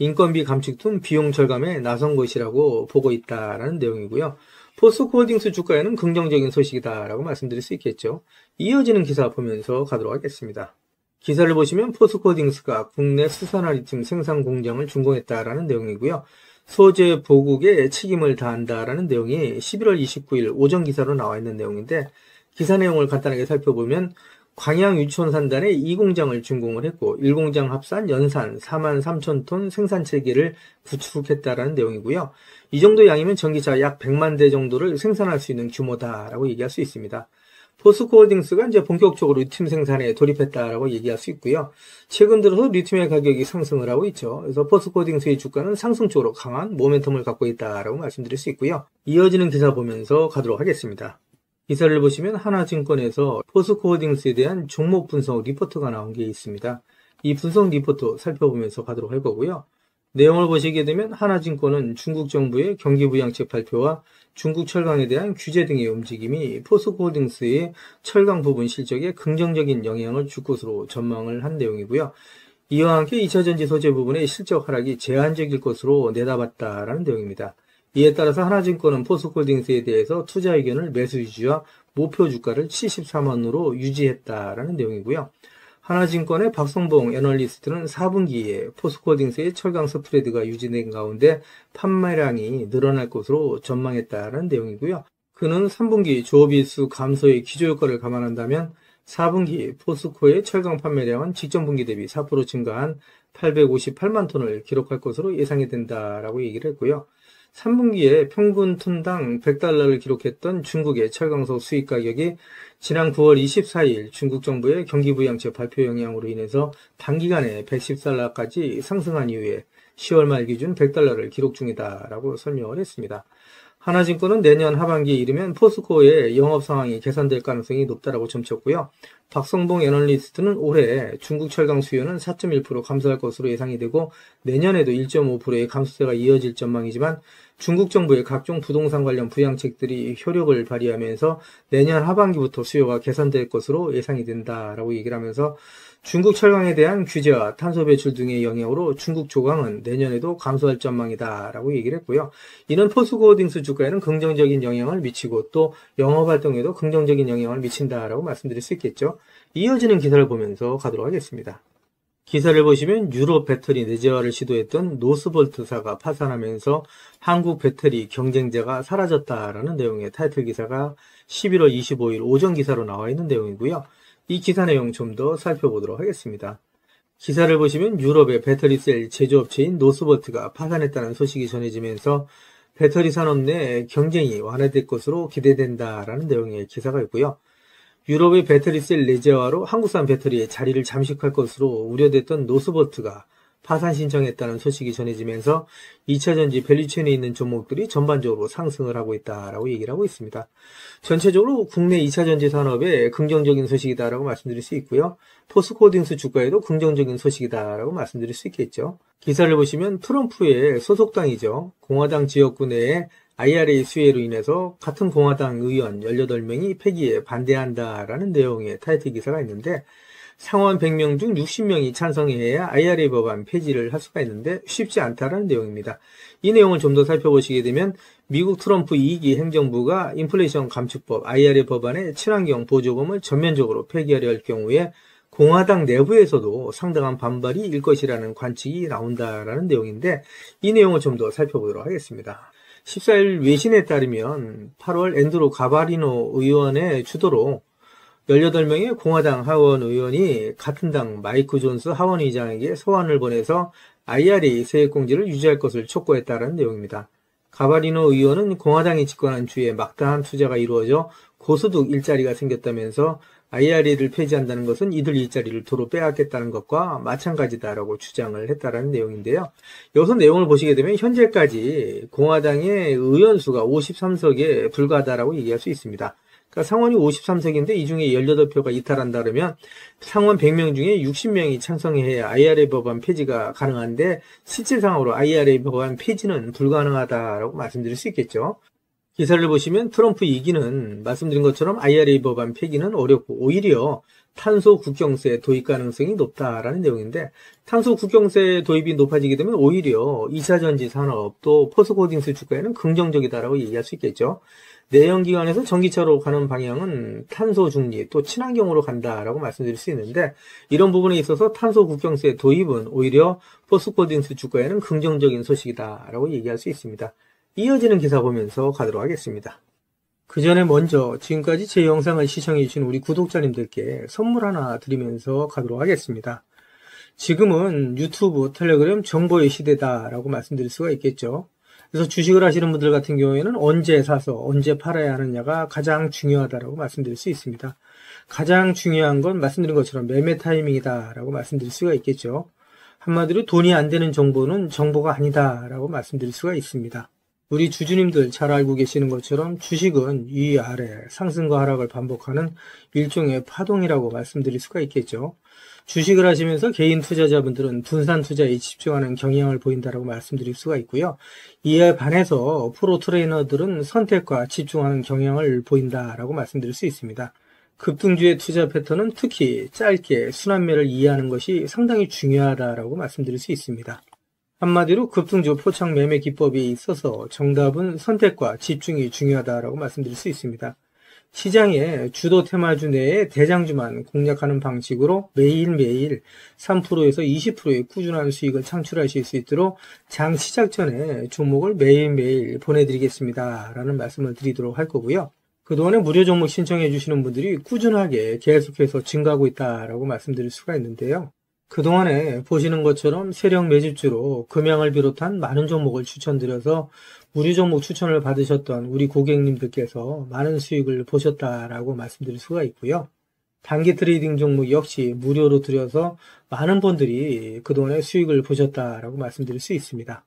인건비 감축 등 비용 절감에 나선 것이라고 보고 있다라는 내용이고요. 포스코홀딩스 주가에는 긍정적인 소식이다라고 말씀드릴 수 있겠죠. 이어지는 기사 보면서 가도록 하겠습니다. 기사를 보시면 포스코홀딩스가 국내 수산화 리튬 생산 공장을 준공했다라는 내용이고요. 소재 보국에 책임을 다한다라는 내용이 11월 29일 오전 기사로 나와 있는 내용인데 기사 내용을 간단하게 살펴보면 광양 유천산단에 2공장을 준공을 했고 1공장 합산 연산 43,000톤 생산 체계를 구축했다라는 내용이고요. 이 정도 양이면 전기차 약 100만 대 정도를 생산할 수 있는 규모다라고 얘기할 수 있습니다. 포스코홀딩스가 이제 본격적으로 리튬 생산에 돌입했다라고 얘기할 수 있고요. 최근 들어서 리튬의 가격이 상승을 하고 있죠. 그래서 포스코홀딩스의 주가는 상승 쪽으로 강한 모멘텀을 갖고 있다라고 말씀드릴 수 있고요. 이어지는 기사 보면서 가도록 하겠습니다. 기사를 보시면 하나증권에서 포스코홀딩스에 대한 종목 분석 리포트가 나온 게 있습니다. 이 분석 리포트 살펴보면서 가도록 할 거고요. 내용을 보시게 되면 하나증권은 중국 정부의 경기부양책 발표와 중국 철강에 대한 규제 등의 움직임이 포스코홀딩스의 철강 부분 실적에 긍정적인 영향을 줄 것으로 전망을 한 내용이고요. 이와 함께 2차전지 소재 부분의 실적 하락이 제한적일 것으로 내다봤다라는 내용입니다. 이에 따라서 하나증권은 포스코홀딩스에 대해서 투자 의견을 매수 유지와 목표 주가를 74만원으로 유지했다라는 내용이고요. 하나증권의 박성봉 애널리스트는 4분기에 포스코홀딩스의 철강 스프레드가 유지된 가운데 판매량이 늘어날 것으로 전망했다라는 내용이고요. 그는 3분기 조업일수 감소의 기저효과를 감안한다면 4분기 포스코의 철강 판매량은 직전 분기 대비 4% 증가한 858만 톤을 기록할 것으로 예상이 된다라고 얘기를 했고요. 3분기에 평균 톤당 100달러를 기록했던 중국의 철강소 수입 가격이 지난 9월 24일 중국 정부의 경기부양책 발표 영향으로 인해서 단기간에 110달러까지 상승한 이후에 10월 말 기준 100달러를 기록 중이다라고 설명을 했습니다. 하나증권은 내년 하반기에 이르면 포스코의 영업 상황이 개선될 가능성이 높다라고 점쳤고요. 박성봉 애널리스트는 올해 중국 철강 수요는 4.1% 감소할 것으로 예상이 되고 내년에도 1.5%의 감소세가 이어질 전망이지만 중국 정부의 각종 부동산 관련 부양책들이 효력을 발휘하면서 내년 하반기부터 수요가 개선될 것으로 예상이 된다라고 얘기를 하면서 중국 철강에 대한 규제와 탄소 배출 등의 영향으로 중국 조강은 내년에도 감소할 전망이다라고 얘기를 했고요. 이는 포스코홀딩스 주가에는 긍정적인 영향을 미치고 또 영업활동에도 긍정적인 영향을 미친다라고 말씀드릴 수 있겠죠. 이어지는 기사를 보면서 가도록 하겠습니다. 기사를 보시면 유럽 배터리 내재화를 시도했던 노스볼트사가 파산하면서 한국 배터리 경쟁자가 사라졌다라는 내용의 타이틀 기사가 11월 25일 오전 기사로 나와 있는 내용이고요. 이 기사 내용 좀 더 살펴보도록 하겠습니다. 기사를 보시면 유럽의 배터리셀 제조업체인 노스볼트가 파산했다는 소식이 전해지면서 배터리 산업 내 경쟁이 완화될 것으로 기대된다라는 내용의 기사가 있고요. 유럽의 배터리셀 내재화로 한국산 배터리의 자리를 잠식할 것으로 우려됐던 노스볼트가 파산 신청했다는 소식이 전해지면서 2차전지 밸류체인에 있는 종목들이 전반적으로 상승을 하고 있다라고 얘기를 하고 있습니다. 전체적으로 국내 2차전지 산업에 긍정적인 소식이다라고 말씀드릴 수 있고요. 포스코홀딩스 주가에도 긍정적인 소식이다라고 말씀드릴 수 있겠죠. 기사를 보시면 트럼프의 소속당이죠. 공화당 지역구 내에 IRA 수혜로 인해서 같은 공화당 의원 18명이 폐기에 반대한다라는 내용의 타이틀 기사가 있는데 상원 100명 중 60명이 찬성해야 IRA 법안 폐지를 할 수가 있는데 쉽지 않다라는 내용입니다. 이 내용을 좀 더 살펴보시게 되면 미국 트럼프 2기 행정부가 인플레이션 감축법 IRA 법안의 친환경 보조금을 전면적으로 폐기하려 할 경우에 공화당 내부에서도 상당한 반발이 일 것이라는 관측이 나온다라는 내용인데 이 내용을 좀 더 살펴보도록 하겠습니다. 14일 외신에 따르면 8월 앤드루 가바리노 의원의 주도로 18명의 공화당 하원 의원이 같은 당 마이크 존스 하원 의장에게 소환을 보내서 IRA 세액공제를 유지할 것을 촉구했다는 내용입니다. 가바리노 의원은 공화당이 집권한 주에 막다한 투자가 이루어져 고소득 일자리가 생겼다면서 IRA를 폐지한다는 것은 이들 일자리를 도로 빼앗겠다는 것과 마찬가지다라고 주장을 했다는 내용인데요. 여기서 내용을 보시게 되면 현재까지 공화당의 의원 수가 53석에 불과하다라고 얘기할 수 있습니다. 그러니까 상원이 53석인데 이 중에 18표가 이탈한다 그러면 상원 100명 중에 60명이 찬성해야 IRA 법안 폐지가 가능한데 실질상으로 IRA 법안 폐지는 불가능하다라고 말씀드릴 수 있겠죠. 기사를 보시면 트럼프 2기는 말씀드린 것처럼 IRA 법안 폐기는 어렵고 오히려 탄소 국경세 도입 가능성이 높다라는 내용인데 탄소 국경세 도입이 높아지게 되면 오히려 2차전지 산업 또 포스코딩스 주가에는 긍정적이다라고 얘기할 수 있겠죠. 내연기관에서 전기차로 가는 방향은 탄소 중립 또 친환경으로 간다라고 말씀드릴 수 있는데 이런 부분에 있어서 탄소 국경세 도입은 오히려 포스코딩스 주가에는 긍정적인 소식이다라고 얘기할 수 있습니다. 이어지는 기사 보면서 가도록 하겠습니다. 그 전에 먼저 지금까지 제 영상을 시청해 주신 우리 구독자님들께 선물 하나 드리면서 가도록 하겠습니다. 지금은 유튜브, 텔레그램 정보의 시대다라고 말씀드릴 수가 있겠죠. 그래서 주식을 하시는 분들 같은 경우에는 언제 사서 언제 팔아야 하느냐가 가장 중요하다라고 말씀드릴 수 있습니다. 가장 중요한 건 말씀드린 것처럼 매매 타이밍이다라고 말씀드릴 수가 있겠죠. 한마디로 돈이 안 되는 정보는 정보가 아니다라고 말씀드릴 수가 있습니다. 우리 주주님들 잘 알고 계시는 것처럼 주식은 위아래 상승과 하락을 반복하는 일종의 파동이라고 말씀드릴 수가 있겠죠. 주식을 하시면서 개인 투자자분들은 분산 투자에 집중하는 경향을 보인다라고 말씀드릴 수가 있고요. 이에 반해서 프로 트레이너들은 선택과 집중하는 경향을 보인다라고 말씀드릴 수 있습니다. 급등주의 투자 패턴은 특히 짧게 순환매를 이해하는 것이 상당히 중요하다라고 말씀드릴 수 있습니다. 한마디로 급등주 포착 매매 기법에 있어서 정답은 선택과 집중이 중요하다라고 말씀드릴 수 있습니다. 시장의 주도 테마주 내에 대장주만 공략하는 방식으로 매일매일 3%에서 20%의 꾸준한 수익을 창출하실 수 있도록 장 시작 전에 종목을 매일매일 보내드리겠습니다 라는 말씀을 드리도록 할 거고요. 그동안에 무료 종목 신청해 주시는 분들이 꾸준하게 계속해서 증가하고 있다라고 말씀드릴 수가 있는데요. 그동안에 보시는 것처럼 세력 매집주로 금양을 비롯한 많은 종목을 추천드려서 무료 종목 추천을 받으셨던 우리 고객님들께서 많은 수익을 보셨다라고 말씀드릴 수가 있고요. 단기 트레이딩 종목 역시 무료로 드려서 많은 분들이 그동안에 수익을 보셨다라고 말씀드릴 수 있습니다.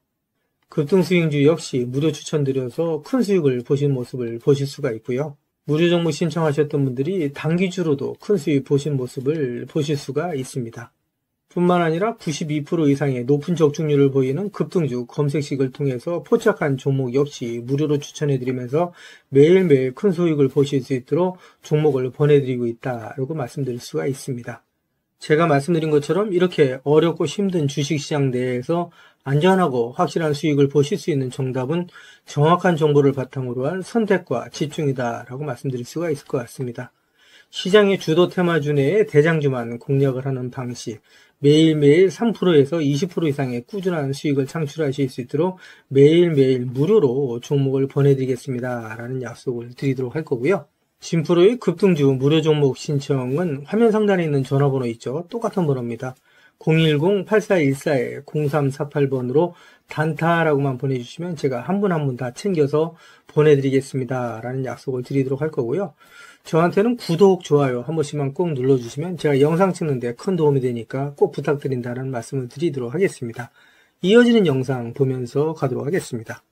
급등스윙주 역시 무료 추천드려서 큰 수익을 보신 모습을 보실 수가 있고요. 무료 종목 신청하셨던 분들이 단기주로도 큰 수익 보신 모습을 보실 수가 있습니다. 뿐만 아니라 92% 이상의 높은 적중률을 보이는 급등주 검색식을 통해서 포착한 종목 역시 무료로 추천해드리면서 매일매일 큰 수익을 보실 수 있도록 종목을 보내드리고 있다라고 말씀드릴 수가 있습니다. 제가 말씀드린 것처럼 이렇게 어렵고 힘든 주식시장 내에서 안전하고 확실한 수익을 보실 수 있는 정답은 정확한 정보를 바탕으로 한 선택과 집중이다라고 말씀드릴 수가 있을 것 같습니다. 시장의 주도 테마주 내에 대장주만 공략을 하는 방식, 매일매일 3%에서 20% 이상의 꾸준한 수익을 창출하실 수 있도록 매일매일 무료로 종목을 보내드리겠습니다 라는 약속을 드리도록 할 거고요. 진프로의 급등주 무료 종목 신청은 화면 상단에 있는 전화번호 있죠. 똑같은 번호입니다. 010-8414-0348번으로 단타라고만 보내주시면 제가 한 분 한 분 다 챙겨서 보내드리겠습니다 라는 약속을 드리도록 할 거고요. 저한테는 구독, 좋아요 한 번씩만 꼭 눌러주시면 제가 영상 찍는데 큰 도움이 되니까 꼭 부탁드린다는 말씀을 드리도록 하겠습니다. 이어지는 영상 보면서 가도록 하겠습니다.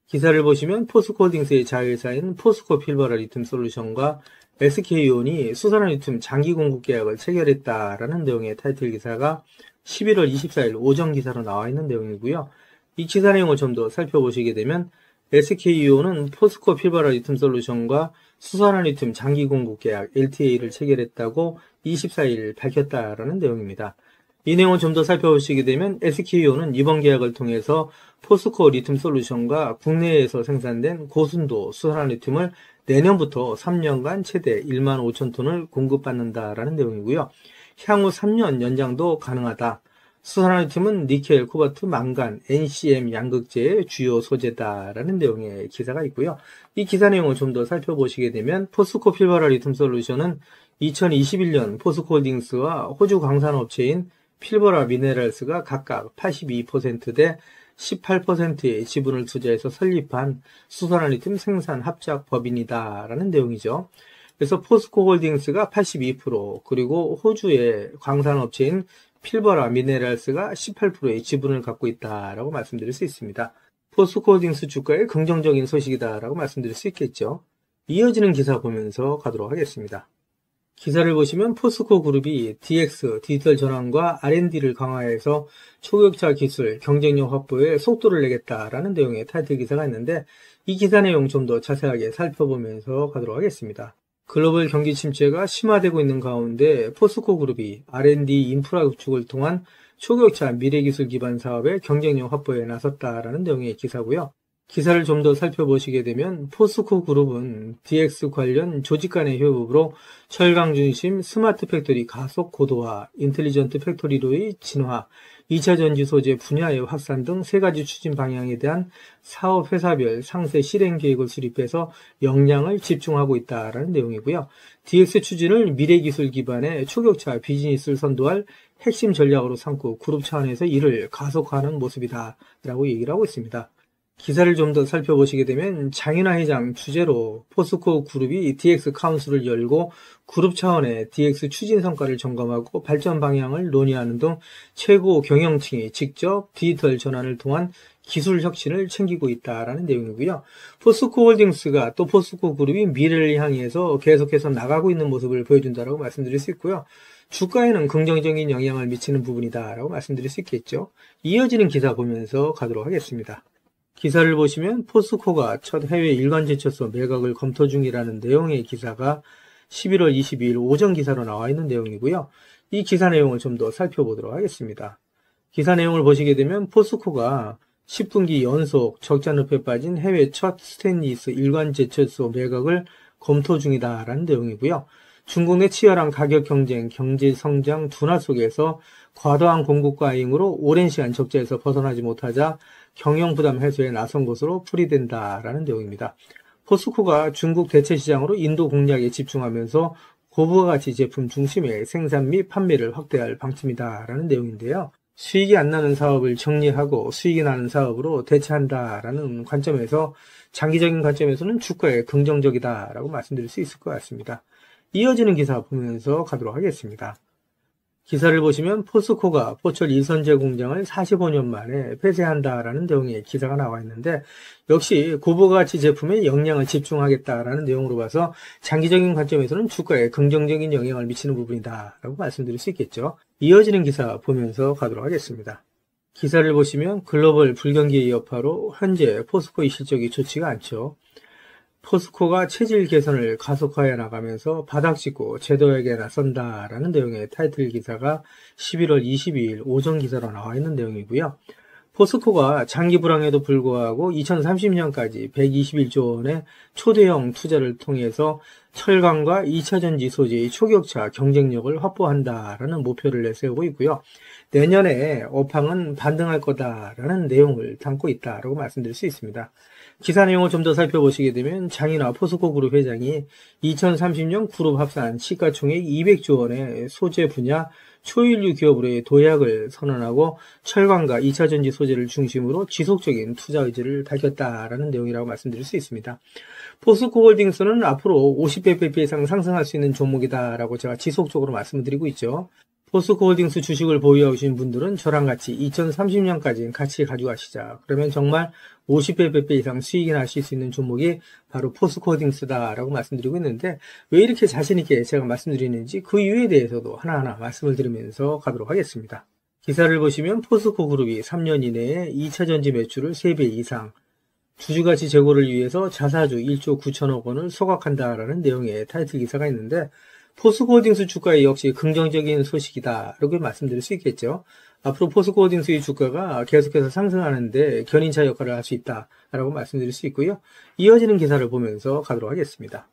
기사를 보시면 포스코홀딩스의 자회사인 포스코 필버라 리튬 솔루션과 SK온이 수산화 리튬 장기 공급 계약을 체결했다라는 내용의 타이틀 기사가 11월 24일 오전 기사로 나와 있는 내용이고요. 이 기사 내용을 좀 더 살펴보시게 되면 SK온은 포스코 필버라 리튬 솔루션과 수산화 리튬 장기 공급 계약 LTA를 체결했다고 24일 밝혔다라는 내용입니다. 이 내용을 좀 더 살펴보시게 되면 SK온은 이번 계약을 통해서 포스코 리튬 솔루션과 국내에서 생산된 고순도 수산화 리튬을 내년부터 3년간 최대 1만 5천 톤을 공급받는다라는 내용이고요. 향후 3년 연장도 가능하다. 수산화리튬은 니켈, 코발트, 망간, NCM 양극재의 주요 소재다라는 내용의 기사가 있고요. 이 기사 내용을 좀 더 살펴보시게 되면 포스코 필버라 리튬 솔루션은 2021년 포스코홀딩스와 호주 광산업체인 필버라 미네랄스가 각각 82%대 18%의 지분을 투자해서 설립한 수산화리튬 생산 합작 법인이다라는 내용이죠. 그래서 포스코홀딩스가 82%, 그리고 호주의 광산업체인 필버라 미네랄스가 18%의 지분을 갖고 있다라고 말씀드릴 수 있습니다. 포스코홀딩스 주가의 긍정적인 소식이다라고 말씀드릴 수 있겠죠. 이어지는 기사 보면서 가도록 하겠습니다. 기사를 보시면 포스코 그룹이 DX, 디지털 전환과 R&D를 강화해서 초격차 기술, 경쟁력 확보에 속도를 내겠다라는 내용의 타이틀 기사가 있는데, 이 기사 내용 좀 더 자세하게 살펴보면서 가도록 하겠습니다. 글로벌 경기 침체가 심화되고 있는 가운데 포스코 그룹이 R&D 인프라 구축을 통한 초격차 미래기술 기반 사업의 경쟁력 확보에 나섰다라는 내용의 기사고요. 기사를 좀 더 살펴보시게 되면 포스코 그룹은 DX 관련 조직 간의 협업으로 철강 중심 스마트 팩토리 가속 고도화, 인텔리전트 팩토리로의 진화, 2차 전지 소재 분야의 확산 등 세 가지 추진 방향에 대한 사업 회사별 상세 실행 계획을 수립해서 역량을 집중하고 있다라는 내용이고요. DX 추진을 미래기술 기반의 초격차 비즈니스를 선도할 핵심 전략으로 삼고 그룹 차원에서 이를 가속화하는 모습이다라고 얘기를 하고 있습니다. 기사를 좀 더 살펴보시게 되면 장윤하 회장 주재로 포스코 그룹이 DX 카운슬을 열고 그룹 차원의 DX 추진 성과를 점검하고 발전 방향을 논의하는 등 최고 경영층이 직접 디지털 전환을 통한 기술 혁신을 챙기고 있다라는 내용이고요. 포스코 홀딩스가 또 포스코 그룹이 미래를 향해서 계속해서 나가고 있는 모습을 보여준다라고 말씀드릴 수 있고요. 주가에는 긍정적인 영향을 미치는 부분이다라고 말씀드릴 수 있겠죠. 이어지는 기사 보면서 가도록 하겠습니다. 기사를 보시면 포스코가 첫 해외 일간 제철소 매각을 검토 중이라는 내용의 기사가 11월 22일 오전 기사로 나와 있는 내용이고요. 이 기사 내용을 좀 더 살펴보도록 하겠습니다. 기사 내용을 보시게 되면 포스코가 10분기 연속 적자 늪에 빠진 해외 첫 스테인리스 일간 제철소 매각을 검토 중이다라는 내용이고요. 중국 내 치열한 가격 경쟁, 경제 성장 둔화 속에서 과도한 공급 과잉으로 오랜 시간 적자에서 벗어나지 못하자 경영 부담 해소에 나선 것으로 풀이된다라는 내용입니다. 포스코가 중국 대체 시장으로 인도 공략에 집중하면서 고부가가치 제품 중심의 생산 및 판매를 확대할 방침이다라는 내용인데요. 수익이 안 나는 사업을 정리하고 수익이 나는 사업으로 대체한다라는 관점에서 장기적인 관점에서는 주가에 긍정적이다라고 말씀드릴 수 있을 것 같습니다. 이어지는 기사 보면서 가도록 하겠습니다. 기사를 보시면 포스코가 포철 이선재 공장을 45년 만에 폐쇄한다라는 내용의 기사가 나와 있는데, 역시 고부가치 제품에 역량을 집중하겠다라는 내용으로 봐서 장기적인 관점에서는 주가에 긍정적인 영향을 미치는 부분이다라고 말씀드릴 수 있겠죠. 이어지는 기사 보면서 가도록 하겠습니다. 기사를 보시면 글로벌 불경기의 여파로 현재 포스코의 실적이 좋지가 않죠. 포스코가 체질 개선을 가속화해 나가면서 바닥짓고 제도에게 나선다라는 내용의 타이틀 기사가 11월 22일 오전 기사로 나와 있는 내용이고요. 포스코가 장기 불황에도 불구하고 2030년까지 121조 원의 초대형 투자를 통해서 철강과 2차 전지 소재의 초격차 경쟁력을 확보한다라는 목표를 내세우고 있고요. 내년에 업황은 반등할 거다라는 내용을 담고 있다라고 말씀드릴 수 있습니다. 기사 내용을 좀 더 살펴보시게 되면 장인하 포스코 그룹 회장이 2030년 그룹 합산 시가총액 200조 원의 소재 분야 초일류 기업으로의 도약을 선언하고 철강과 2차 전지 소재를 중심으로 지속적인 투자 의지를 밝혔다라는 내용이라고 말씀드릴 수 있습니다. 포스코 홀딩스는 앞으로 50배 이상 상승할 수 있는 종목이다라고 제가 지속적으로 말씀을 드리고 있죠. 포스코 홀딩스 주식을 보유하신 분들은 저랑 같이 2030년까지 같이 가져가시자. 그러면 정말 50배 이상 수익이 나실 수 있는 종목이 바로 포스코 홀딩스다라고 말씀드리고 있는데, 왜 이렇게 자신있게 제가 말씀드리는지 그 이유에 대해서도 하나하나 말씀을 드리면서 가도록 하겠습니다. 기사를 보시면 포스코 그룹이 3년 이내에 2차 전지 매출을 3배 이상, 주주가치 제고를 위해서 자사주 1조 9천억 원을 소각한다라는 내용의 타이틀 기사가 있는데, 포스코 홀딩스 주가에 역시 긍정적인 소식이다 라고 말씀드릴 수 있겠죠. 앞으로 포스코 홀딩스의 주가가 계속해서 상승하는데 견인차 역할을 할 수 있다 라고 말씀드릴 수 있고요. 이어지는 기사를 보면서 가도록 하겠습니다.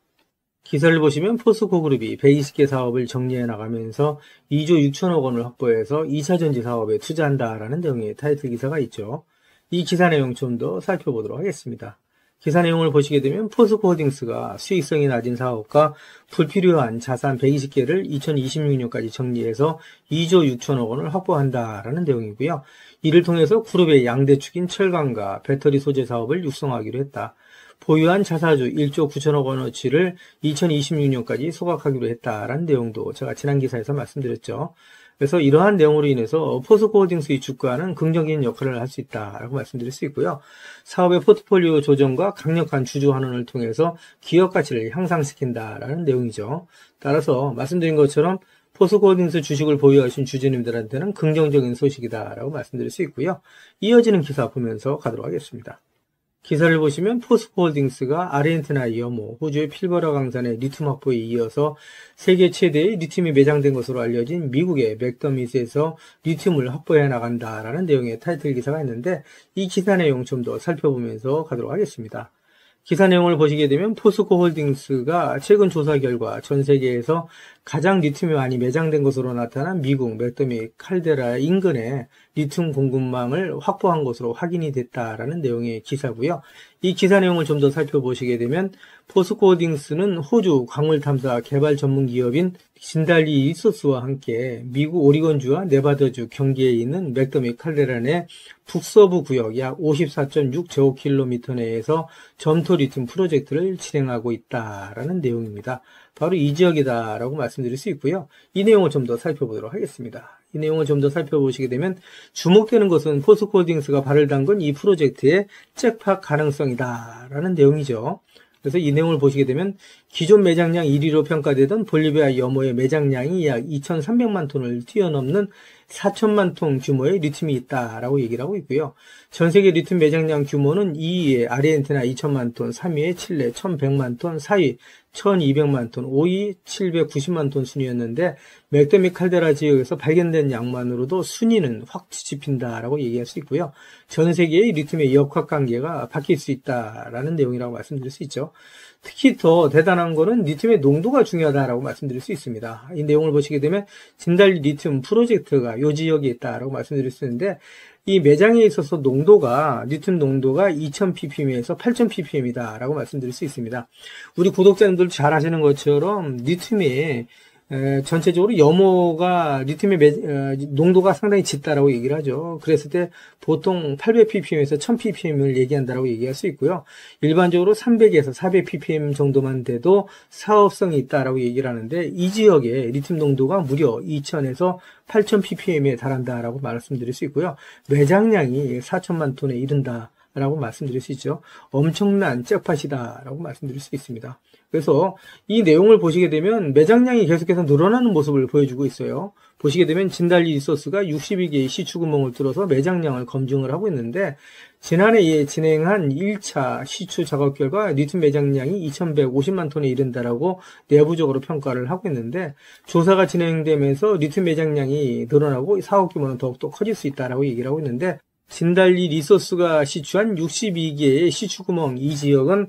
기사를 보시면 포스코그룹이 120개 사업을 정리해 나가면서 2조 6천억 원을 확보해서 2차전지 사업에 투자한다라는 내용의 타이틀 기사가 있죠. 이 기사 내용 좀 더 살펴보도록 하겠습니다. 기사 내용을 보시게 되면 포스코홀딩스가 수익성이 낮은 사업과 불필요한 자산 120개를 2026년까지 정리해서 2조 6천억 원을 확보한다라는 내용이고요. 이를 통해서 그룹의 양대축인 철강과 배터리 소재 사업을 육성하기로 했다. 보유한 자사주 1조 9천억 원어치를 2026년까지 소각하기로 했다라는 내용도 제가 지난 기사에서 말씀드렸죠. 그래서 이러한 내용으로 인해서 포스코홀딩스의 주가는 긍정적인 역할을 할 수 있다라고 말씀드릴 수 있고요. 사업의 포트폴리오 조정과 강력한 주주 환원을 통해서 기업 가치를 향상시킨다라는 내용이죠. 따라서 말씀드린 것처럼 포스코홀딩스 주식을 보유하신 주주님들한테는 긍정적인 소식이다라고 말씀드릴 수 있고요. 이어지는 기사 보면서 가도록 하겠습니다. 기사를 보시면 포스코홀딩스가 아르헨티나 여모, 호주의 필버라 강산의 리튬 확보에 이어서 세계 최대의 리튬이 매장된 것으로 알려진 미국의 맥더밋에서 리튬을 확보해 나간다라는 내용의 타이틀 기사가 있는데 이 기사 내용 좀 더 살펴보면서 가도록 하겠습니다. 기사 내용을 보시게 되면 포스코홀딩스가 최근 조사 결과 전 세계에서 가장 리튬이 많이 매장된 것으로 나타난 미국 맥더밋 칼데라 인근에 리튬 공급망을 확보한 것으로 확인이 됐다라는 내용의 기사고요. 이 기사 내용을 좀 더 살펴보시게 되면 포스코홀딩스는 호주 광물탐사 개발 전문 기업인 진달리 리소스와 함께 미국 오리건주와 네바다주 경계에 있는 맥더밋 칼데라 내 북서부 구역 약 54.6제곱킬로미터 내에서 점토 리튬 프로젝트를 진행하고 있다라는 내용입니다. 바로 이 지역이다라고 말씀드릴 수 있고요. 이 내용을 좀 더 살펴보도록 하겠습니다. 이 내용을 좀 더 살펴보시게 되면 주목되는 것은 포스코홀딩스가 발을 담근 이 프로젝트의 잭팟 가능성이다라는 내용이죠. 그래서 이 내용을 보시게 되면 기존 매장량 1위로 평가되던 볼리비아 여모의 매장량이 약 2,300만 톤을 뛰어넘는 4천만 톤 규모의 리튬이 있다라고 얘기를 하고 있고요. 전 세계 리튬 매장량 규모는 2위에 아르헨티나 2천만 톤, 3위에 칠레 1,100만 톤, 4위 1,200만 톤, 5위 790만 톤 순이었는데 맥더밋 칼데라 지역에서 발견된 양만으로도 순위는 확 뒤집힌다라고 얘기할 수 있고요. 전 세계의 리튬의 역학관계가 바뀔 수 있다라는 내용이라고 말씀드릴 수 있죠. 특히 더 대단한 거는 리튬의 농도가 중요하다라고 말씀드릴 수 있습니다. 이 내용을 보시게 되면 진달리 리튬 프로젝트가 이 지역에 있다라고 말씀드릴 수 있는데 이 매장에 있어서 농도가 리튬 농도가 2000ppm에서 8000ppm이다라고 말씀드릴 수 있습니다. 우리 구독자님들 잘 아시는 것처럼 리튬이 전체적으로 염호가 리튬의 농도가 상당히 짙다라고 얘기를 하죠. 그랬을 때 보통 800ppm에서 1000ppm을 얘기한다라고 얘기할 수 있고요. 일반적으로 300에서 400ppm 정도만 돼도 사업성이 있다라고 얘기를 하는데 이 지역의 리튬 농도가 무려 2000에서 8000ppm에 달한다라고 말씀드릴 수 있고요. 매장량이 4천만 톤에 이른다라고 말씀드릴 수 있죠. 엄청난 잭팟이다라고 말씀드릴 수 있습니다. 그래서 이 내용을 보시게 되면 매장량이 계속해서 늘어나는 모습을 보여주고 있어요. 보시게 되면 진달리 리소스가 62개의 시추구멍을 뚫어서 매장량을 검증을 하고 있는데 지난해에 진행한 1차 시추 작업 결과 리튬 매장량이 2150만 톤에 이른다라고 내부적으로 평가를 하고 있는데 조사가 진행되면서 리튬 매장량이 늘어나고 사업 규모는 더욱더 커질 수 있다라고 얘기를 하고 있는데 진달리 리소스가 시추한 62개의 시추구멍 이 지역은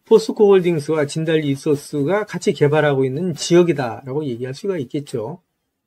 포스코홀딩스와 진달리 리소스가 같이 개발하고 있는 지역이다라고 얘기할 수가 있겠죠.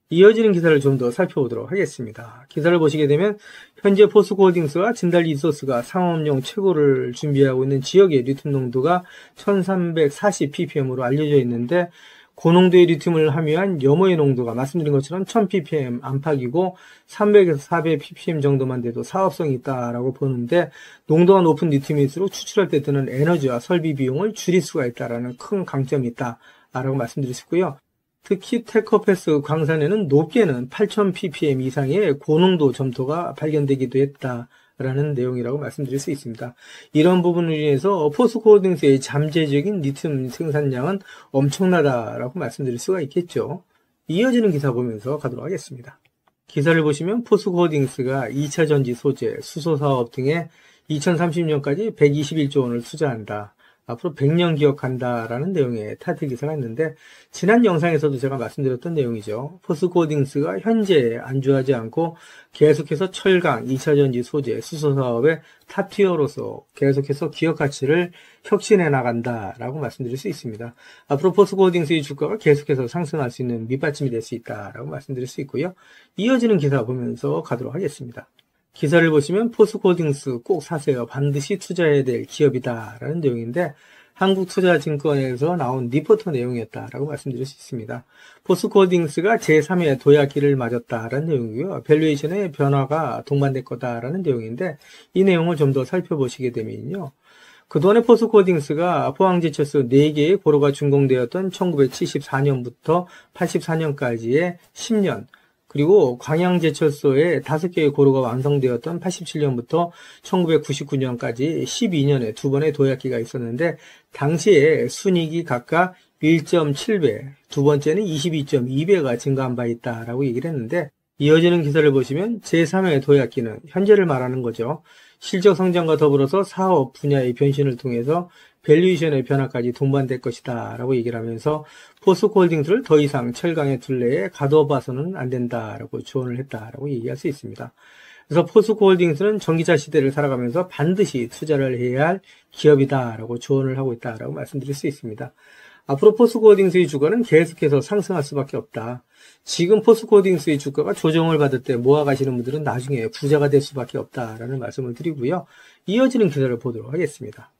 이어지는 기사를 좀 더 살펴보도록 하겠습니다. 기사를 보시게 되면 현재 포스코홀딩스와 진달리 리소스가 상업용 최고를 준비하고 있는 지역의 리튬 농도가 1340ppm으로 알려져 있는데 고농도의 리튬을 함유한 염호의 농도가 말씀드린 것처럼 1000ppm 안팎이고 300에서 400ppm 정도만 돼도 사업성이 있다라고 보는데 농도가 높은 리튬일수록 추출할 때 드는 에너지와 설비 비용을 줄일 수가 있다라는 큰 강점이 있다라고 말씀드릴 수 있고요. 특히 테커패스 광산에는 높게는 8000ppm 이상의 고농도 점토가 발견되기도 했다라는 내용이라고 말씀드릴 수 있습니다. 이런 부분으로 인해서 포스코홀딩스의 잠재적인 리튬 생산량은 엄청나다라고 말씀드릴 수가 있겠죠. 이어지는 기사 보면서 가도록 하겠습니다. 기사를 보시면 포스코홀딩스가 2차 전지 소재, 수소 사업 등에 2030년까지 121조 원을 투자한다. 앞으로 100년 기억한다라는 내용의 타이틀 기사가 있는데, 지난 영상에서도 제가 말씀드렸던 내용이죠. 포스코홀딩스가 현재 안주하지 않고 계속해서 철강, 2차전지 소재, 수소 사업의 탑티어로서 계속해서 기업 가치를 혁신해 나간다라고 말씀드릴 수 있습니다. 앞으로 포스코홀딩스의 주가가 계속해서 상승할 수 있는 밑받침이 될 수 있다라고 말씀드릴 수 있고요. 이어지는 기사 보면서 가도록 하겠습니다. 기사를 보시면 포스코홀딩스 꼭 사세요. 반드시 투자해야 될 기업이다라는 내용인데, 한국투자증권에서 나온 리포터 내용이었다라고 말씀드릴 수 있습니다. 포스코홀딩스가 제3의 도약기를 맞았다라는 내용이고요. 밸류에이션의 변화가 동반될 거다라는 내용인데, 이 내용을 좀 더 살펴보시게 되면요. 그동안에 포스코홀딩스가 포항제철소 4개의 고로가 준공되었던 1974년부터 84년까지의 10년, 그리고 광양제철소에 5개의 고로가 완성되었던 87년부터 1999년까지 12년에 2번의 도약기가 있었는데, 당시에 순이익이 각각 1.7배, 두 번째는 22.2배가 증가한 바 있다라고 얘기를 했는데, 이어지는 기사를 보시면 제3의 도약기는 현재를 말하는 거죠. 실적 성장과 더불어서 사업 분야의 변신을 통해서 밸류에이션의 변화까지 동반될 것이다 라고 얘기를 하면서 포스코홀딩스를 더 이상 철강의 둘레에 가둬봐서는 안 된다라고 조언을 했다라고 얘기할 수 있습니다. 그래서 포스코홀딩스는 전기차 시대를 살아가면서 반드시 투자를 해야 할 기업이다라고 조언을 하고 있다라고 말씀드릴 수 있습니다. 앞으로 포스코홀딩스의 주가는 계속해서 상승할 수밖에 없다. 지금 포스코홀딩스의 주가가 조정을 받을 때 모아가시는 분들은 나중에 부자가 될 수밖에 없다라는 말씀을 드리고요. 이어지는 기사를 보도록 하겠습니다.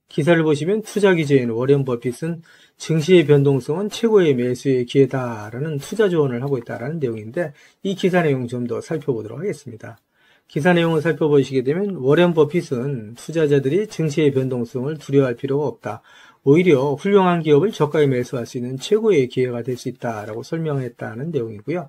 기사를 보시면 투자 기재인 워렌 버핏은 증시의 변동성은 최고의 매수의 기회다라는 투자 조언을 하고 있다라는 내용인데, 이 기사 내용 좀 더 살펴보도록 하겠습니다. 기사 내용을 살펴보시게 되면 워렌 버핏은 투자자들이 증시의 변동성을 두려워할 필요가 없다. 오히려 훌륭한 기업을 저가에 매수할 수 있는 최고의 기회가 될 수 있다라고 설명했다는 내용이고요.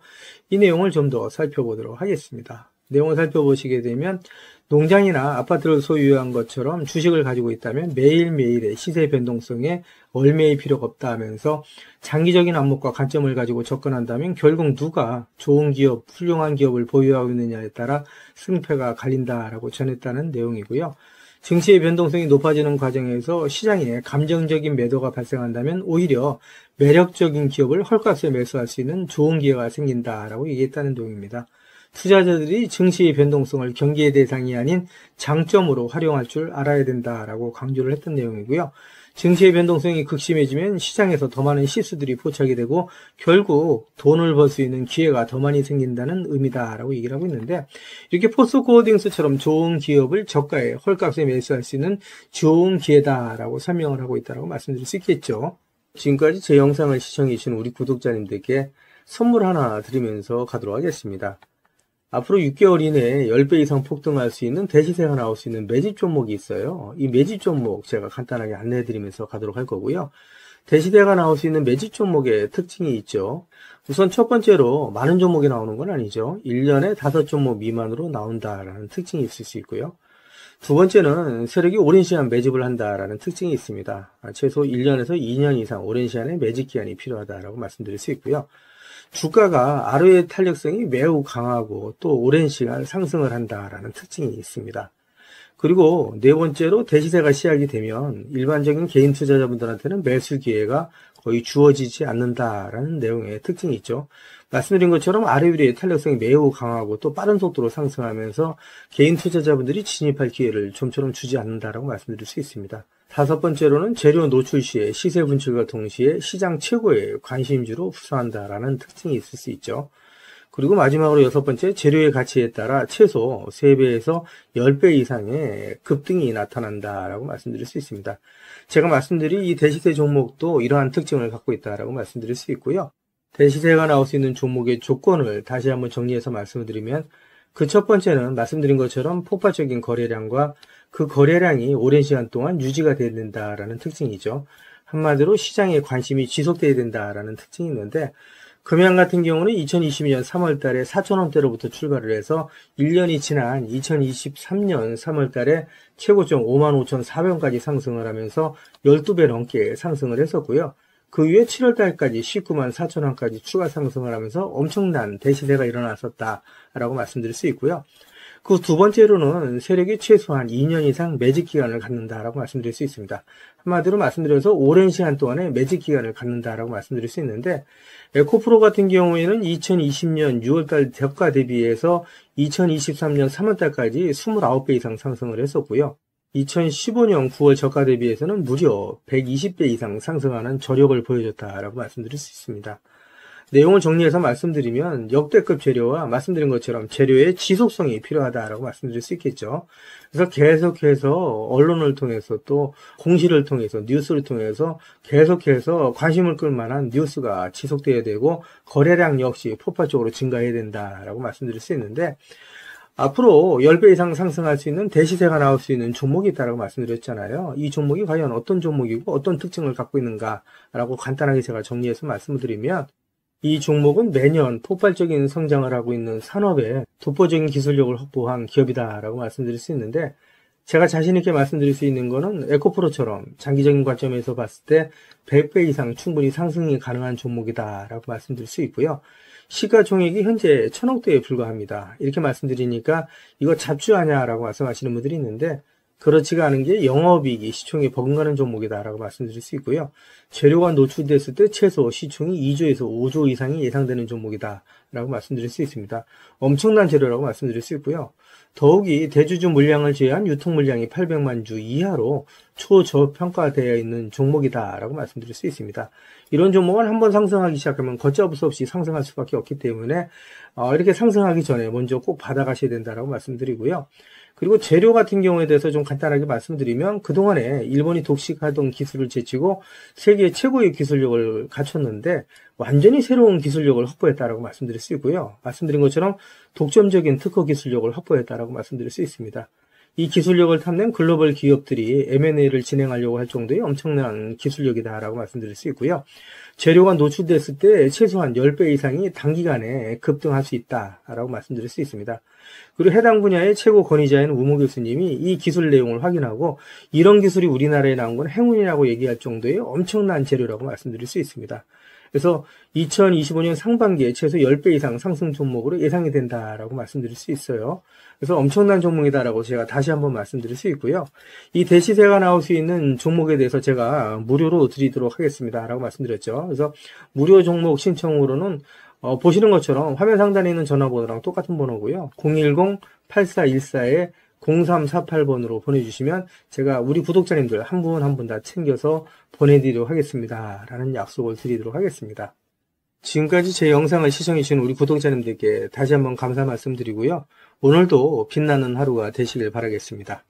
이 내용을 좀 더 살펴보도록 하겠습니다. 내용을 살펴보시게 되면 농장이나 아파트를 소유한 것처럼 주식을 가지고 있다면 매일매일의 시세 변동성에 얽매일 필요가 없다 하면서 장기적인 안목과 관점을 가지고 접근한다면 결국 누가 좋은 기업, 훌륭한 기업을 보유하고 있느냐에 따라 승패가 갈린다라고 전했다는 내용이고요. 증시의 변동성이 높아지는 과정에서 시장에 감정적인 매도가 발생한다면 오히려 매력적인 기업을 헐값에 매수할 수 있는 좋은 기회가 생긴다라고 얘기했다는 내용입니다. 투자자들이 증시의 변동성을 경계의 대상이 아닌 장점으로 활용할 줄 알아야 된다라고 강조를 했던 내용이고요. 증시의 변동성이 극심해지면 시장에서 더 많은 실수들이 포착이 되고 결국 돈을 벌 수 있는 기회가 더 많이 생긴다는 의미다라고 얘기를 하고 있는데, 이렇게 포스코홀딩스처럼 좋은 기업을 저가에 헐값에 매수할 수 있는 좋은 기회다라고 설명을 하고 있다고 말씀드릴 수 있겠죠. 지금까지 제 영상을 시청해 주신 우리 구독자님들께 선물 하나 드리면서 가도록 하겠습니다. 앞으로 6개월 이내에 10배 이상 폭등할 수 있는 대시세가 나올 수 있는 매집 종목이 있어요. 이 매집 종목 제가 간단하게 안내해 드리면서 가도록 할 거고요. 대시세가 나올 수 있는 매집 종목의 특징이 있죠. 우선 첫 번째로 많은 종목이 나오는 건 아니죠. 1년에 5종목 미만으로 나온다라는 특징이 있을 수 있고요. 두 번째는 세력이 오랜 시간 매집을 한다라는 특징이 있습니다. 최소 1년에서 2년 이상 오랜 시간의 매집 기간이 필요하다라고 말씀드릴 수 있고요. 주가가 ROE 탄력성이 매우 강하고 또 오랜 시간 상승을 한다라는 특징이 있습니다. 그리고 네 번째로 대시세가 시작이 되면 일반적인 개인 투자자분들한테는 매수 기회가 거의 주어지지 않는다라는 내용의 특징이 있죠. 말씀드린 것처럼 ROE의 탄력성이 매우 강하고 또 빠른 속도로 상승하면서 개인 투자자분들이 진입할 기회를 좀처럼 주지 않는다라고 말씀드릴 수 있습니다. 다섯 번째로는 재료 노출 시에 시세 분출과 동시에 시장 최고의 관심주로 후사한다라는 특징이 있을 수 있죠. 그리고 마지막으로 여섯 번째, 재료의 가치에 따라 최소 3배에서 10배 이상의 급등이 나타난다라고 말씀드릴 수 있습니다. 제가 말씀드린 이 대시세 종목도 이러한 특징을 갖고 있다라고 말씀드릴 수 있고요. 대시세가 나올 수 있는 종목의 조건을 다시 한번 정리해서 말씀을 드리면, 그 첫 번째는 말씀드린 것처럼 폭발적인 거래량과 그 거래량이 오랜 시간 동안 유지가 돼야 된다라는 특징이죠. 한마디로 시장에 관심이 지속돼야 된다라는 특징이 있는데, 금양 같은 경우는 2022년 3월 달에 4,000원대로부터 출발을 해서 1년이 지난 2023년 3월 달에 최고점 55,400원까지 상승을 하면서 12배 넘게 상승을 했었고요. 그 후에 7월 달까지 194,000원까지 추가 상승을 하면서 엄청난 대시세가 일어났었다라고 말씀드릴 수 있고요. 그 두 번째로는 세력이 최소한 2년 이상 매직 기간을 갖는다라고 말씀드릴 수 있습니다. 한마디로 말씀드려서 오랜 시간 동안에 매직 기간을 갖는다라고 말씀드릴 수 있는데, 에코프로 같은 경우에는 2020년 6월달 저가 대비해서 2023년 3월달까지 29배 이상 상승을 했었고요. 2015년 9월 저가 대비해서는 무려 120배 이상 상승하는 저력을 보여줬다라고 말씀드릴 수 있습니다. 내용을 정리해서 말씀드리면 역대급 재료와 말씀드린 것처럼 재료의 지속성이 필요하다라고 말씀드릴 수 있겠죠. 그래서 계속해서 언론을 통해서 또 공시를 통해서 뉴스를 통해서 계속해서 관심을 끌 만한 뉴스가 지속돼야 되고 거래량 역시 폭발적으로 증가해야 된다라고 말씀드릴 수 있는데, 앞으로 10배 이상 상승할 수 있는 대시세가 나올 수 있는 종목이 있다고 말씀드렸잖아요. 이 종목이 과연 어떤 종목이고 어떤 특징을 갖고 있는가라고 간단하게 제가 정리해서 말씀을 드리면, 이 종목은 매년 폭발적인 성장을 하고 있는 산업에 독보적인 기술력을 확보한 기업이다라고 말씀드릴 수 있는데, 제가 자신 있게 말씀드릴 수 있는 거는 에코프로처럼 장기적인 관점에서 봤을 때 100배 이상 충분히 상승이 가능한 종목이다라고 말씀드릴 수 있고요. 시가총액이 현재 1000억대에 불과합니다. 이렇게 말씀드리니까 이거 잡주하냐라고 말씀하시는 분들이 있는데, 그렇지가 않은 게 영업이익이 시총에 버금가는 종목이다라고 말씀드릴 수 있고요. 재료가 노출됐을 때 최소 시총이 2조에서 5조 이상이 예상되는 종목이다라고 말씀드릴 수 있습니다. 엄청난 재료라고 말씀드릴 수 있고요. 더욱이 대주주 물량을 제외한 유통 물량이 800만 주 이하로 초저평가되어 있는 종목이다라고 말씀드릴 수 있습니다. 이런 종목은 한번 상승하기 시작하면 걷잡을 수 없이 상승할 수밖에 없기 때문에 이렇게 상승하기 전에 먼저 꼭 받아가셔야 된다라고 말씀드리고요. 그리고 재료 같은 경우에 대해서 좀 간단하게 말씀드리면, 그동안에 일본이 독식하던 기술을 제치고 세계 최고의 기술력을 갖췄는데 완전히 새로운 기술력을 확보했다라고 말씀드릴 수 있고요. 말씀드린 것처럼 독점적인 특허 기술력을 확보했다라고 말씀드릴 수 있습니다. 이 기술력을 탐낸 글로벌 기업들이 M&A를 진행하려고 할 정도의 엄청난 기술력이다라고 말씀드릴 수 있고요. 재료가 노출됐을 때 최소한 10배 이상이 단기간에 급등할 수 있다라고 말씀드릴 수 있습니다. 그리고 해당 분야의 최고 권위자인 우모 교수님이 이 기술 내용을 확인하고 이런 기술이 우리나라에 나온 건 행운이라고 얘기할 정도의 엄청난 재료라고 말씀드릴 수 있습니다. 그래서 2025년 상반기에 최소 10배 이상 상승 종목으로 예상이 된다라고 말씀드릴 수 있어요. 그래서 엄청난 종목이다라고 제가 다시 한번 말씀드릴 수 있고요. 이 대시세가 나올 수 있는 종목에 대해서 제가 무료로 드리도록 하겠습니다라고 말씀드렸죠. 그래서 무료 종목 신청으로는 보시는 것처럼 화면 상단에 있는 전화번호랑 똑같은 번호고요. 010-8414-0348번으로 보내주시면 제가 우리 구독자님들 한 분 한 분 다 챙겨서 보내드리도록 하겠습니다. 라는 약속을 드리도록 하겠습니다. 지금까지 제 영상을 시청해주신 우리 구독자님들께 다시 한번 감사 말씀드리고요. 오늘도 빛나는 하루가 되시길 바라겠습니다.